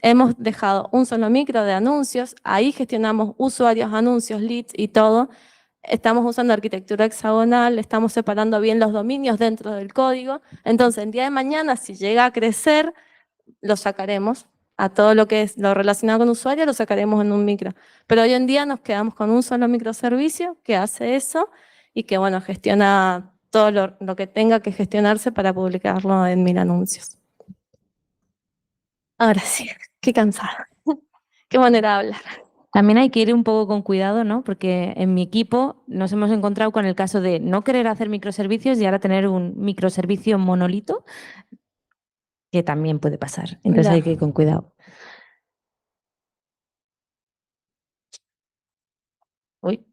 [SPEAKER 6] Hemos dejado un solo micro de anuncios, ahí gestionamos usuarios, anuncios, leads y todo. Estamos usando arquitectura hexagonal, estamos separando bien los dominios dentro del código. Entonces, el día de mañana, si llega a crecer, lo sacaremos. A todo lo que es lo relacionado con usuario lo sacaremos en un micro. Pero hoy en día nos quedamos con un solo microservicio que hace eso y que, bueno, gestiona todo lo que tenga que gestionarse para publicarlo en mil anuncios. Ahora sí, qué cansada. Qué manera de hablar.
[SPEAKER 8] También hay que ir un poco con cuidado, ¿no? Porque en mi equipo nos hemos encontrado con el caso de no querer hacer microservicios y ahora tener un microservicio monolito, que también puede pasar. Entonces
[SPEAKER 6] Ya.
[SPEAKER 8] hay que ir con cuidado. Uy,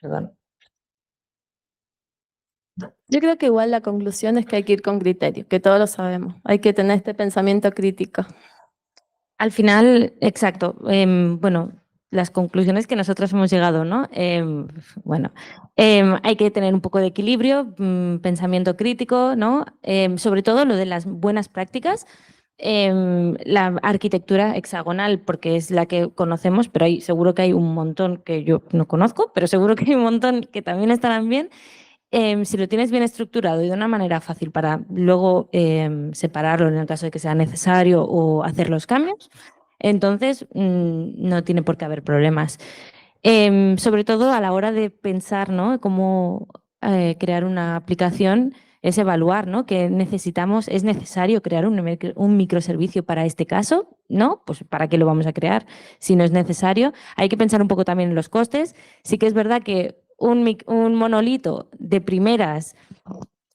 [SPEAKER 8] perdón.
[SPEAKER 6] Yo creo que igual la conclusión es que hay que ir con criterio, que todos lo sabemos. Hay que tener este pensamiento crítico.
[SPEAKER 8] Al final, exacto. Bueno, las conclusiones que nosotros hemos llegado, ¿no? Hay que tener un poco de equilibrio, pensamiento crítico, ¿no? Sobre todo lo de las buenas prácticas. La arquitectura hexagonal, porque es la que conocemos, pero seguro que hay un montón que yo no conozco, pero seguro que hay un montón que también estarán bien. Si lo tienes bien estructurado y de una manera fácil para luego separarlo en el caso de que sea necesario o hacer los cambios, entonces no tiene por qué haber problemas. Sobre todo a la hora de pensar, ¿no?, cómo crear una aplicación, es evaluar, ¿no?, que necesitamos, es necesario crear un microservicio para este caso, ¿no? Pues ¿para qué lo vamos a crear si no es necesario? Hay que pensar un poco también en los costes. Sí que es verdad que un monolito de primeras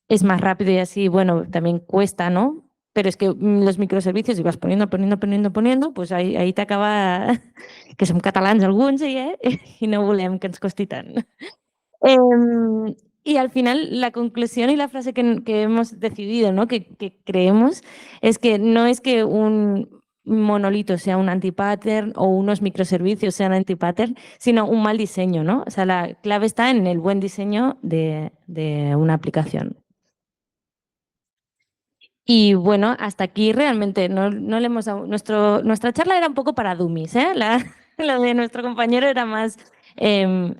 [SPEAKER 8] es más rápido y así, bueno, también cuesta, ¿no? Pero es que los microservicios, si vas poniendo, pues ahí te acaba... que som catalans alguns, i no volem que ens costi tant. Y al final la conclusión y la frase que hemos decidido, ¿no?, que creemos, es que no es que un monolito sea un anti-pattern o unos microservicios sean anti-pattern, sino un mal diseño, ¿no? O sea, la clave está en el buen diseño de una aplicación. Y bueno, hasta aquí realmente no le hemos dado... Nuestra charla era un poco para dummies, ¿eh? Lo de nuestro compañero era más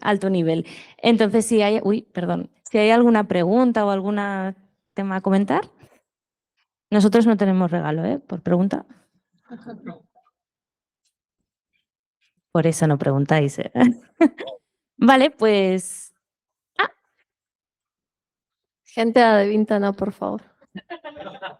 [SPEAKER 8] alto nivel. Entonces, si hay alguna pregunta o algún tema a comentar, nosotros no tenemos regalo, ¿eh?, por pregunta. Por eso no preguntáis, ¿eh? Vale, pues...
[SPEAKER 6] Gente de Vinta, no, por favor.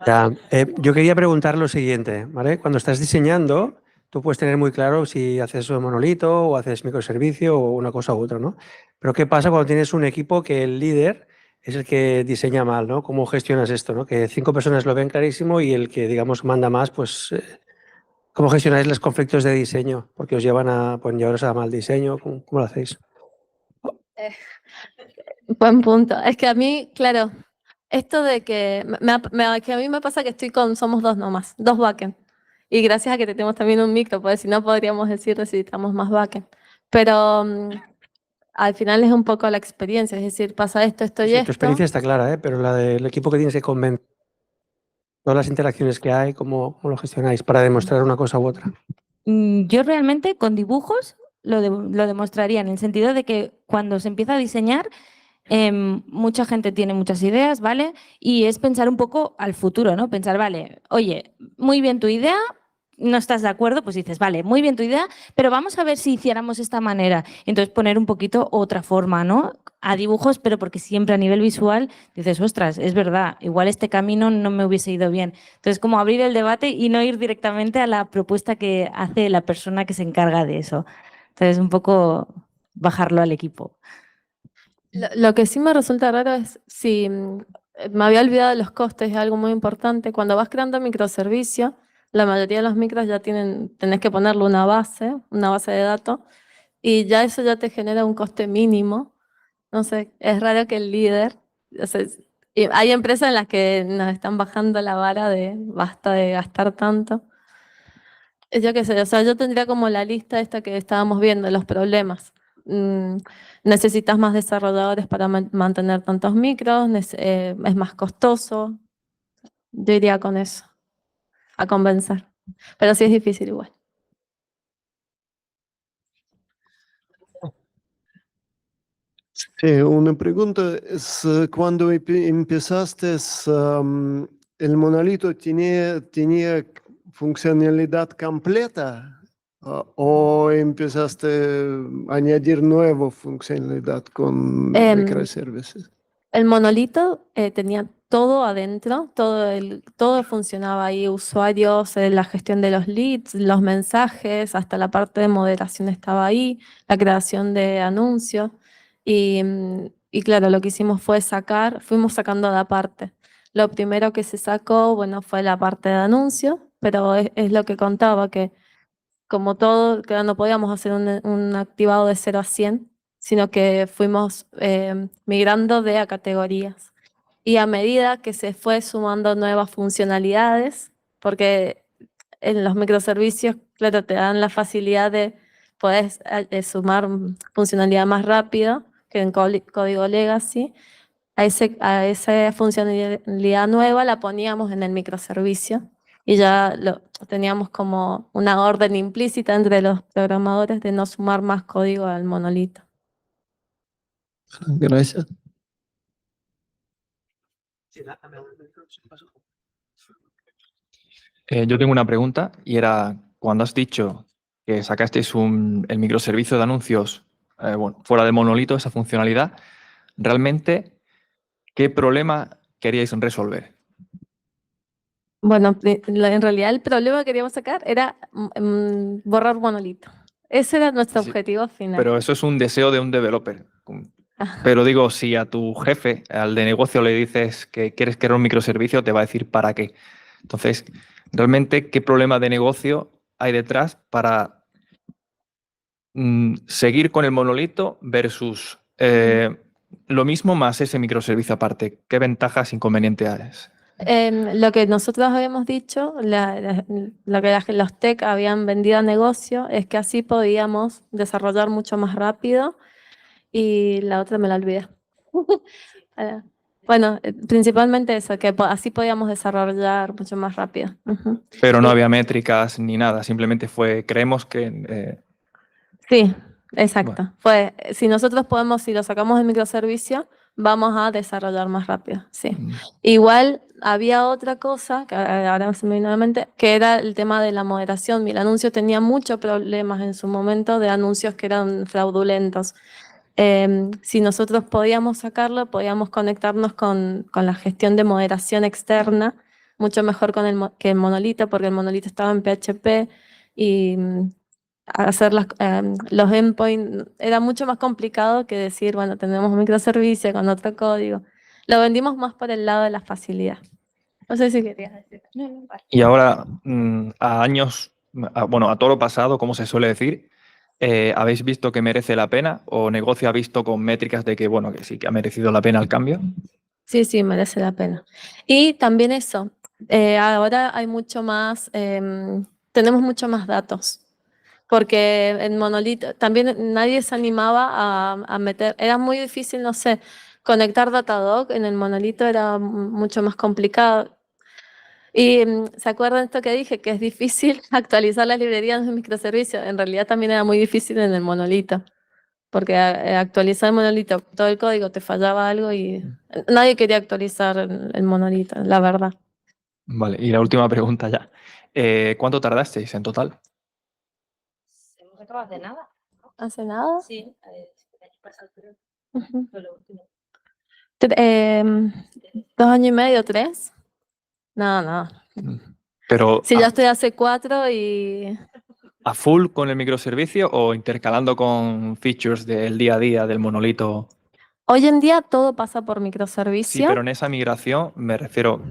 [SPEAKER 7] Ya, yo quería preguntar lo siguiente, ¿vale? Cuando estás diseñando, tú puedes tener muy claro si haces un monolito o haces microservicio o una cosa u otra, ¿no? Pero ¿qué pasa cuando tienes un equipo que el líder es el que diseña mal, ¿no? ¿Cómo gestionas esto, no? Que 5 personas lo ven clarísimo y el que, digamos, manda más, pues, ¿cómo gestionáis los conflictos de diseño? Porque os llevan a, pueden llevaros a mal diseño, ¿cómo lo hacéis?
[SPEAKER 6] Buen punto. Es que a mí, claro, esto de que, que a mí me pasa que somos dos nomás, dos backend. Y gracias a que tenemos también un micro, porque si no podríamos decir necesitamos más backend. Pero al final es un poco la experiencia, es decir, pasa esto, esto y
[SPEAKER 7] Sí, tu
[SPEAKER 6] esto.
[SPEAKER 7] experiencia está clara, ¿eh? Pero la del equipo que tienes que convencer, todas las interacciones que hay, ¿cómo lo gestionáis para demostrar una cosa u otra?
[SPEAKER 8] Yo realmente con dibujos lo demostraría en el sentido de que cuando se empieza a diseñar, mucha gente tiene muchas ideas, ¿vale? Y es pensar un poco al futuro, ¿no? Pensar, vale, oye, muy bien tu idea, no estás de acuerdo, pues dices, vale, muy bien tu idea, pero vamos a ver si hiciéramos esta manera. Entonces poner un poquito otra forma, ¿no? A dibujos, pero porque siempre a nivel visual dices, ostras, es verdad, igual este camino no me hubiese ido bien. Entonces, como abrir el debate y no ir directamente a la propuesta que hace la persona que se encarga de eso. Entonces, un poco bajarlo al equipo.
[SPEAKER 6] Lo que sí me resulta raro es si me había olvidado de los costes, es algo muy importante. Cuando vas creando microservicio, la mayoría de los micros ya tenés que ponerle una base de datos, y ya eso ya te genera un coste mínimo. No sé, es raro que el líder, o sea, y hay empresas en las que nos están bajando la vara de basta de gastar tanto. Yo qué sé, o sea, yo tendría como la lista esta que estábamos viendo, los problemas. Mm, necesitas más desarrolladores para mantener tantos micros, es más costoso. Yo iría con eso, a convencer. Pero sí es difícil igual.
[SPEAKER 9] Sí, una pregunta es, cuando empezaste, ¿el monolito tenía funcionalidad completa? ¿O empezaste a añadir nueva funcionalidad con microservices?
[SPEAKER 6] El monolito tenía todo adentro, todo funcionaba ahí, usuarios, la gestión de los leads, los mensajes, hasta la parte de moderación estaba ahí, la creación de anuncios. Y claro, lo que hicimos fue fuimos sacando de aparte. Lo primero que se sacó, bueno, fue la parte de anuncios, pero es lo que contaba, que como todo, que no podíamos hacer un activado de 0 a 100, sino que fuimos migrando de a categorías. Y a medida que se fue sumando nuevas funcionalidades, porque en los microservicios, claro, te dan la facilidad de poder sumar funcionalidad más rápido que en código legacy. A esa funcionalidad nueva la poníamos en el microservicio y ya teníamos como una orden implícita entre los programadores de no sumar más código al monolito.
[SPEAKER 9] Gracias.
[SPEAKER 10] Yo tengo una pregunta y era, cuando has dicho que sacasteis el microservicio de anuncios bueno, fuera del monolito, esa funcionalidad, realmente, ¿qué problema queríais resolver?
[SPEAKER 6] Bueno, en realidad el problema que queríamos sacar era borrar monolito. Ese era nuestro
[SPEAKER 10] Sí,
[SPEAKER 6] objetivo final.
[SPEAKER 10] pero eso es un deseo de un developer.
[SPEAKER 6] Ah.
[SPEAKER 10] Pero digo, si a tu jefe, al de negocio, le dices que quieres crear un microservicio, te va a decir para qué. Entonces, realmente, ¿qué problema de negocio hay detrás para seguir con el monolito versus lo mismo más ese microservicio aparte? ¿Qué ventajas, inconvenientes hay?
[SPEAKER 6] Lo que nosotros habíamos dicho, lo que los tech habían vendido a negocio, es que así podíamos desarrollar mucho más rápido, y la otra me la olvidé. Bueno, principalmente eso, que así podíamos desarrollar mucho más rápido. Ujú.
[SPEAKER 10] Pero no había métricas ni nada, simplemente creemos que...
[SPEAKER 6] Sí, exacto. Si nosotros podemos, si lo sacamos del microservicio, vamos a desarrollar más rápido, sí. Igual había otra cosa, que ahora se me vino a la mente, que era el tema de la moderación. El anuncio tenía muchos problemas en su momento de anuncios que eran fraudulentos. Si nosotros podíamos sacarlo, podíamos conectarnos con la gestión de moderación externa, mucho mejor que el monolito, porque el monolito estaba en PHP y hacer los endpoints era mucho más complicado que decir, bueno, tenemos un microservicio con otro código. Lo vendimos más por el lado de la facilidad. No sé si querías decir.
[SPEAKER 10] Y ahora, a años, bueno, a toro pasado, como se suele decir, ¿habéis visto que merece la pena o negocio ha visto con métricas de que, bueno, que sí que ha merecido la pena el cambio?
[SPEAKER 6] Sí, sí, merece la pena. Y también eso, ahora hay mucho más, tenemos mucho más datos, porque en Monolito también nadie se animaba a meter, era muy difícil, no sé, conectar Datadog en el Monolito era mucho más complicado. Y ¿se acuerdan esto que dije? Que es difícil actualizar las librerías de microservicios. En realidad también era muy difícil en el Monolito, porque actualizar el Monolito, todo el código te fallaba algo y nadie quería actualizar el Monolito, la verdad.
[SPEAKER 10] Vale, y la última pregunta ya. ¿Cuánto tardasteis en total?
[SPEAKER 8] Hemos acabado de nada.
[SPEAKER 6] ¿Hace nada?
[SPEAKER 8] Sí,
[SPEAKER 6] Ujú. 2 años y medio, 3. No, no.
[SPEAKER 10] Pero
[SPEAKER 6] Sí, ya estoy hace 4 y
[SPEAKER 10] ¿a full con el microservicio o intercalando con features del día a día del monolito?
[SPEAKER 6] hoy en día todo pasa por
[SPEAKER 10] Sí,
[SPEAKER 6] microservicio.
[SPEAKER 10] pero en esa migración me refiero,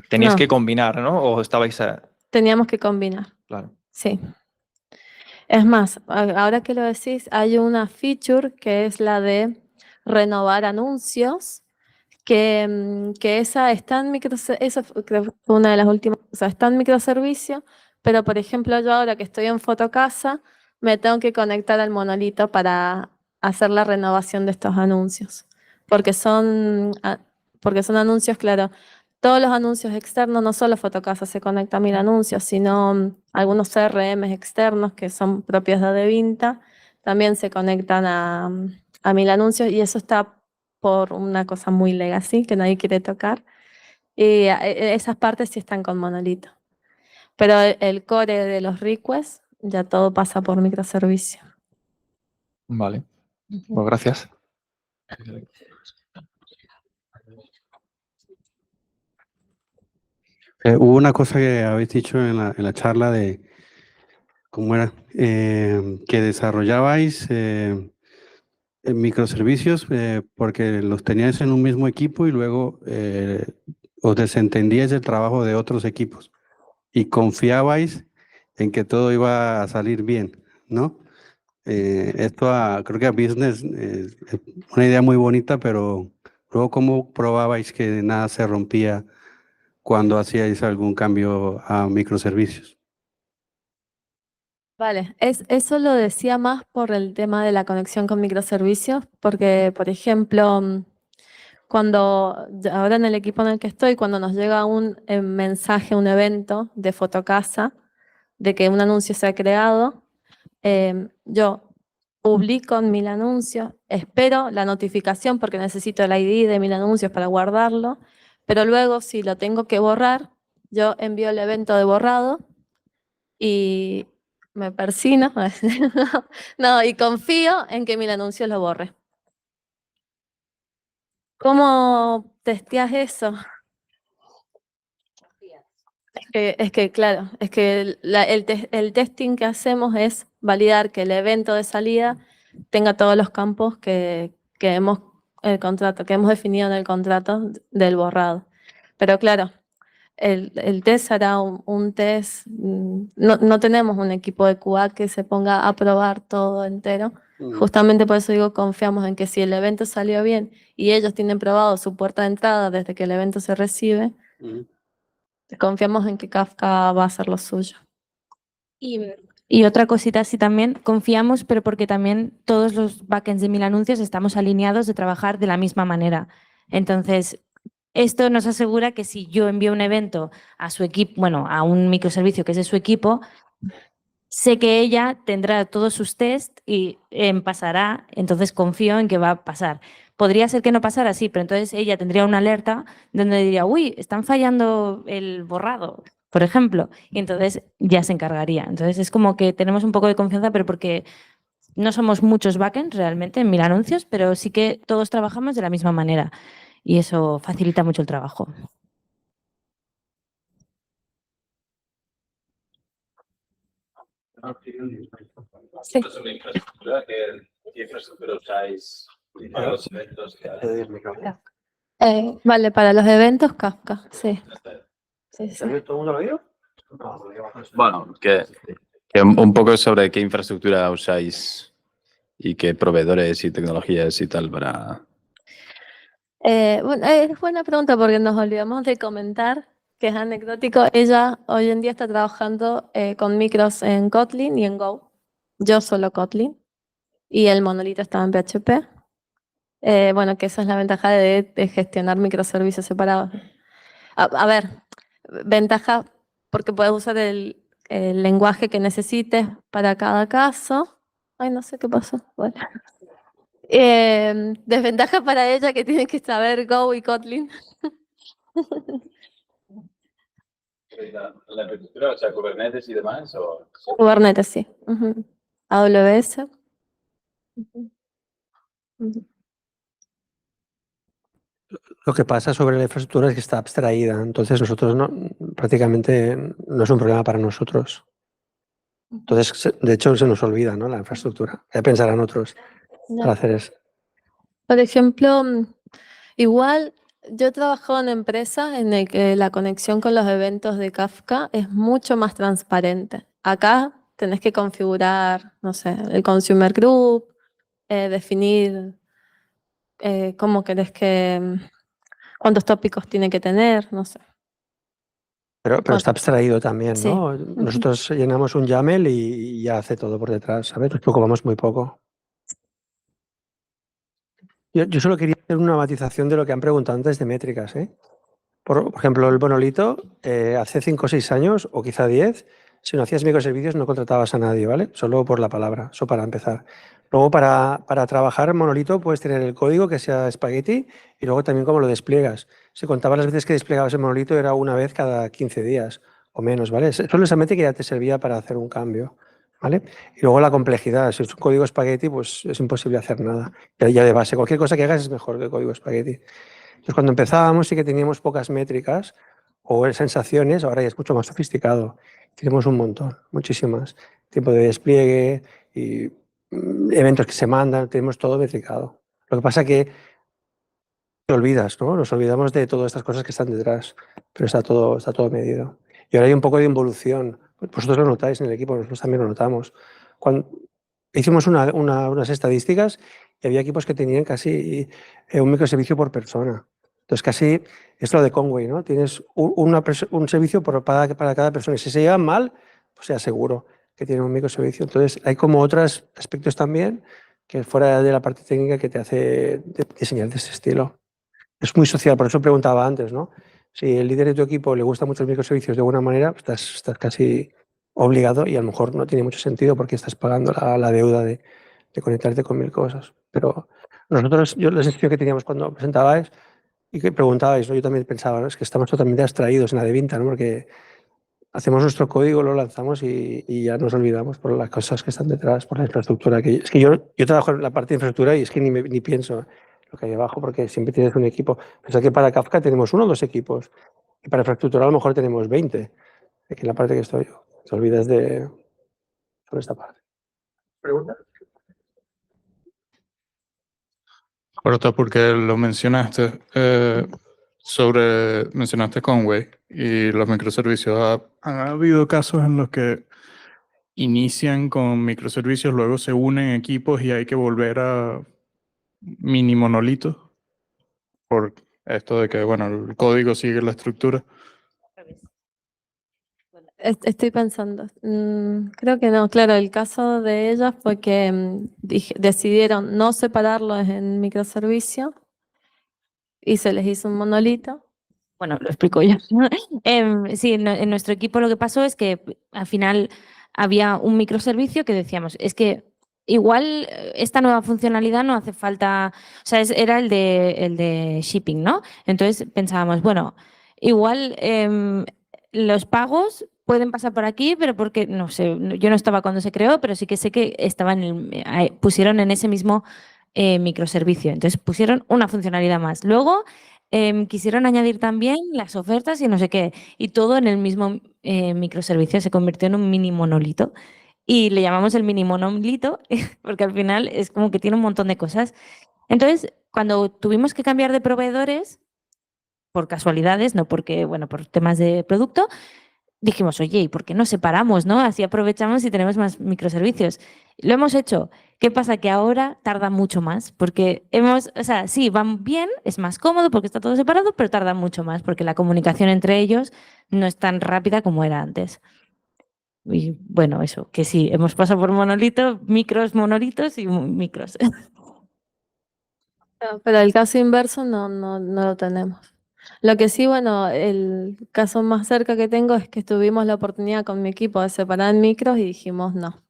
[SPEAKER 10] teníais
[SPEAKER 6] No.
[SPEAKER 10] que combinar, ¿no? O estabais
[SPEAKER 6] Teníamos que combinar,
[SPEAKER 10] claro.
[SPEAKER 6] sí. Es más, ahora que lo decís, hay una feature que es la de renovar anuncios, que esa está en esa creo que fue una de las últimas, o sea, está en microservicio, pero por ejemplo yo ahora que estoy en Fotocasa, me tengo que conectar al monolito para hacer la renovación de estos anuncios, porque porque son anuncios, claro, todos los anuncios externos, no solo Fotocasa se conecta a 1000 anuncios, sino algunos CRMs externos que son propios de Adevinta, también se conectan a 1000 anuncios y eso está por una cosa muy legacy que nadie quiere tocar. Y esas partes sí están con monolito. Pero el core de los requests ya todo pasa por microservicio.
[SPEAKER 10] Vale, pues gracias.
[SPEAKER 3] Hubo una cosa que habéis dicho en la charla de, ¿cómo era? Que desarrollabais en microservicios porque los teníais en un mismo equipo y luego os desentendíais del trabajo de otros equipos y confiabais en que todo iba a salir bien, ¿no? Creo que a business es una idea muy bonita, pero luego ¿cómo probabais que nada se rompía cuando hacíais algún cambio a microservicios?
[SPEAKER 6] Vale, eso lo decía más por el tema de la conexión con microservicios, porque, por ejemplo, ahora en el equipo en el que estoy, cuando nos llega un mensaje, un evento de Fotocasa, de que un anuncio se ha creado, yo publico en 1000 anuncios, espero la notificación porque necesito el ID de 1000 anuncios para guardarlo, pero luego si lo tengo que borrar, yo envío el evento de borrado y me persino, no, y confío en que 1000 anuncios lo borre. ¿Cómo testeas eso? Claro, es que el testing que hacemos es validar que el evento de salida tenga todos los campos que hemos definido en el contrato del borrado. Pero claro, el test será un test, no tenemos un equipo de QA que se ponga a probar todo entero. Justamente por eso digo, confiamos en que si el evento salió bien y ellos tienen probado su puerta de entrada desde que el evento se recibe, confiamos en que Kafka va a hacer lo suyo.
[SPEAKER 8] Y otra cosita, sí también confiamos, pero porque también todos los backends de 1000 anuncios estamos alineados de trabajar de la misma manera. Entonces, esto nos asegura que si yo envío un evento a su equipo, bueno, a un microservicio que es de su equipo, sé que ella tendrá todos sus tests y pasará, entonces confío en que va a pasar. Podría ser que no pasara, sí, pero entonces ella tendría una alerta donde diría, uy, están fallando el borrado, por ejemplo, y entonces ya se encargaría. Entonces es como que tenemos un poco de confianza, pero porque no somos muchos backends realmente en 1000 anuncios, pero sí que todos trabajamos de la misma manera y eso facilita mucho el trabajo.
[SPEAKER 6] Sí.
[SPEAKER 2] ¿Qué infraestructura usáis para los eventos?
[SPEAKER 6] Vale, para los eventos Kafka, sí. Sí, sí.
[SPEAKER 7] ¿Todo el mundo lo vio?
[SPEAKER 5] Bueno, que un poco sobre qué infraestructura usáis y qué proveedores y tecnologías y tal para...
[SPEAKER 6] Bueno, es buena pregunta porque nos olvidamos de comentar que es anecdótico. Ella hoy en día está trabajando con micros en Kotlin y en Go. Yo solo Kotlin. Y el monolito estaba en PHP. Bueno, que esa es la ventaja de gestionar microservicios separados. A ver, ventaja porque puedes usar el lenguaje que necesites para cada caso. Ay, no sé qué pasó. Bueno. Desventaja para ella que tiene que saber Go y Kotlin.
[SPEAKER 5] ¿La infraestructura, o sea, Kubernetes y demás? O...
[SPEAKER 6] Kubernetes, sí. Ujú. AWS. Ujú. Ujú.
[SPEAKER 7] Lo que pasa sobre la infraestructura es que está abstraída, entonces nosotros prácticamente no es un problema para nosotros. Entonces, de hecho, se nos olvida, ¿no? La infraestructura. Ya pensarán otros
[SPEAKER 6] Ya.
[SPEAKER 7] para hacer eso.
[SPEAKER 6] Por ejemplo, igual yo he trabajado en empresas en el que la conexión con los eventos de Kafka es mucho más transparente. Acá tenés que configurar, no sé, el consumer group, definir cómo querés que, cuántos tópicos tiene que tener, no sé.
[SPEAKER 7] Pero
[SPEAKER 6] Bueno,
[SPEAKER 7] está abstraído también,
[SPEAKER 6] sí.
[SPEAKER 7] ¿no?
[SPEAKER 6] Ujú.
[SPEAKER 7] Nosotros llenamos un YAML y ya hace todo por detrás, ¿sabes? Nos preocupamos muy poco. Yo solo quería hacer una matización de lo que han preguntado antes de métricas, ¿eh? Por ejemplo, el monolito, hace 5 o 6 años, o quizá 10, si no hacías microservicios no contratabas a nadie, ¿vale? Solo por la palabra, eso para empezar. Luego, para trabajar en monolito puedes tener el código que sea espagueti y luego también cómo lo despliegas. Si contabas las veces que desplegabas el monolito era una vez cada 15 días o menos, ¿vale? Solo esa métrica ya te servía para hacer un cambio, ¿vale? Y luego la complejidad, si es un código espagueti, pues es imposible hacer nada. Ya de base, cualquier cosa que hagas es mejor que el código espagueti. Entonces, cuando empezábamos sí que teníamos pocas métricas o sensaciones, ahora ya es mucho más sofisticado. Tenemos un montón, muchísimas. Tiempo de despliegue y eventos que se mandan, tenemos todo metricado. Lo que pasa que te olvidas, ¿no? Nos olvidamos de todas estas cosas que están detrás, pero está todo medido. Y ahora hay un poco de involución. Vosotros lo notáis en el equipo, nosotros también lo notamos. Cuando hicimos unas estadísticas y había equipos que tenían casi un microservicio por persona. Entonces, casi es lo de Conway, ¿no? Tienes un servicio para cada persona. Y si se llevan mal, pues sea seguro que tienen un microservicio. Entonces, hay como otros aspectos también que fuera de la parte técnica que te hace diseñar de este estilo. Es muy social, por eso preguntaba antes, ¿no? Si el líder de tu equipo le gusta mucho los microservicios de alguna manera, estás casi obligado y a lo mejor no tiene mucho sentido porque estás pagando la deuda de conectarte con 1000 cosas. Pero nosotros, yo la sensación que teníamos cuando presentabais y que preguntabais, ¿no? Yo también pensaba, ¿no? Es que estamos totalmente abstraídos en la de Vinta, ¿no? Porque hacemos nuestro código, lo lanzamos y ya nos olvidamos por las cosas que están detrás, por la infraestructura. Es que yo trabajo en la parte de infraestructura y es que ni pienso lo que hay abajo porque siempre tienes un equipo. Pensad que para Kafka tenemos 1 o 2 equipos y para infraestructura a lo mejor tenemos 20. Aquí en la parte que estoy yo. Te olvidas de sobre esta parte. ¿Pregunta?
[SPEAKER 11] Corta, porque lo mencionaste, mencionaste Conway y los microservicios. Han habido casos en los que inician con microservicios, luego se unen equipos y hay que volver a mini monolitos por esto de que, bueno, el código sigue la estructura.
[SPEAKER 6] Estoy pensando. Creo que no. Claro, el caso de ellas fue que decidieron no separarlos en microservicio y se les hizo un monolito.
[SPEAKER 8] Bueno, lo explico yo. Sí, en nuestro equipo lo que pasó es que al final había un microservicio que decíamos, es que igual esta nueva funcionalidad no hace falta, o sea, era el de shipping, ¿no? Entonces pensábamos, bueno, igual los pagos pueden pasar por aquí, pero porque, no sé, yo no estaba cuando se creó, pero sí que sé que pusieron en ese mismo microservicio. Entonces pusieron una funcionalidad más. Luego quisieron añadir también las ofertas y no sé qué, y todo en el mismo microservicio se convirtió en un mini monolito. Y le llamamos el mini monolito porque al final es como que tiene un montón de cosas. Entonces, cuando tuvimos que cambiar de proveedores, por casualidades, no porque, bueno, por temas de producto, dijimos, oye, ¿y por qué no separamos, no? Así aprovechamos y tenemos más microservicios. Lo hemos hecho. ¿Qué pasa? Que ahora tarda mucho más, porque o sea, sí, van bien, es más cómodo porque está todo separado, pero tarda mucho más porque la comunicación entre ellos no es tan rápida como era antes. Y bueno, eso, que sí, hemos pasado por monolitos, micros, monolitos y micros.
[SPEAKER 6] Pero el caso inverso no lo tenemos. Lo que sí, bueno, el caso más cerca que tengo es que tuvimos la oportunidad con mi equipo de separar en micros y dijimos no.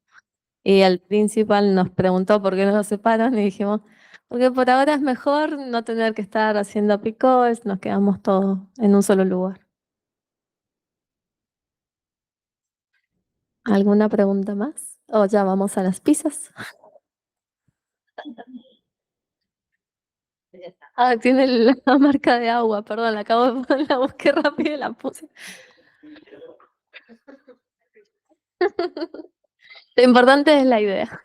[SPEAKER 6] Y el principal nos preguntó por qué no lo separan y dijimos, porque por ahora es mejor no tener que estar haciendo picos, nos quedamos todos en un solo lugar. ¿Alguna pregunta más? ¿O ya vamos a las pizzas? Ah, tiene la marca de agua, perdón, la acabo de poner, la busqué rápido y la puse. Lo importante es la idea.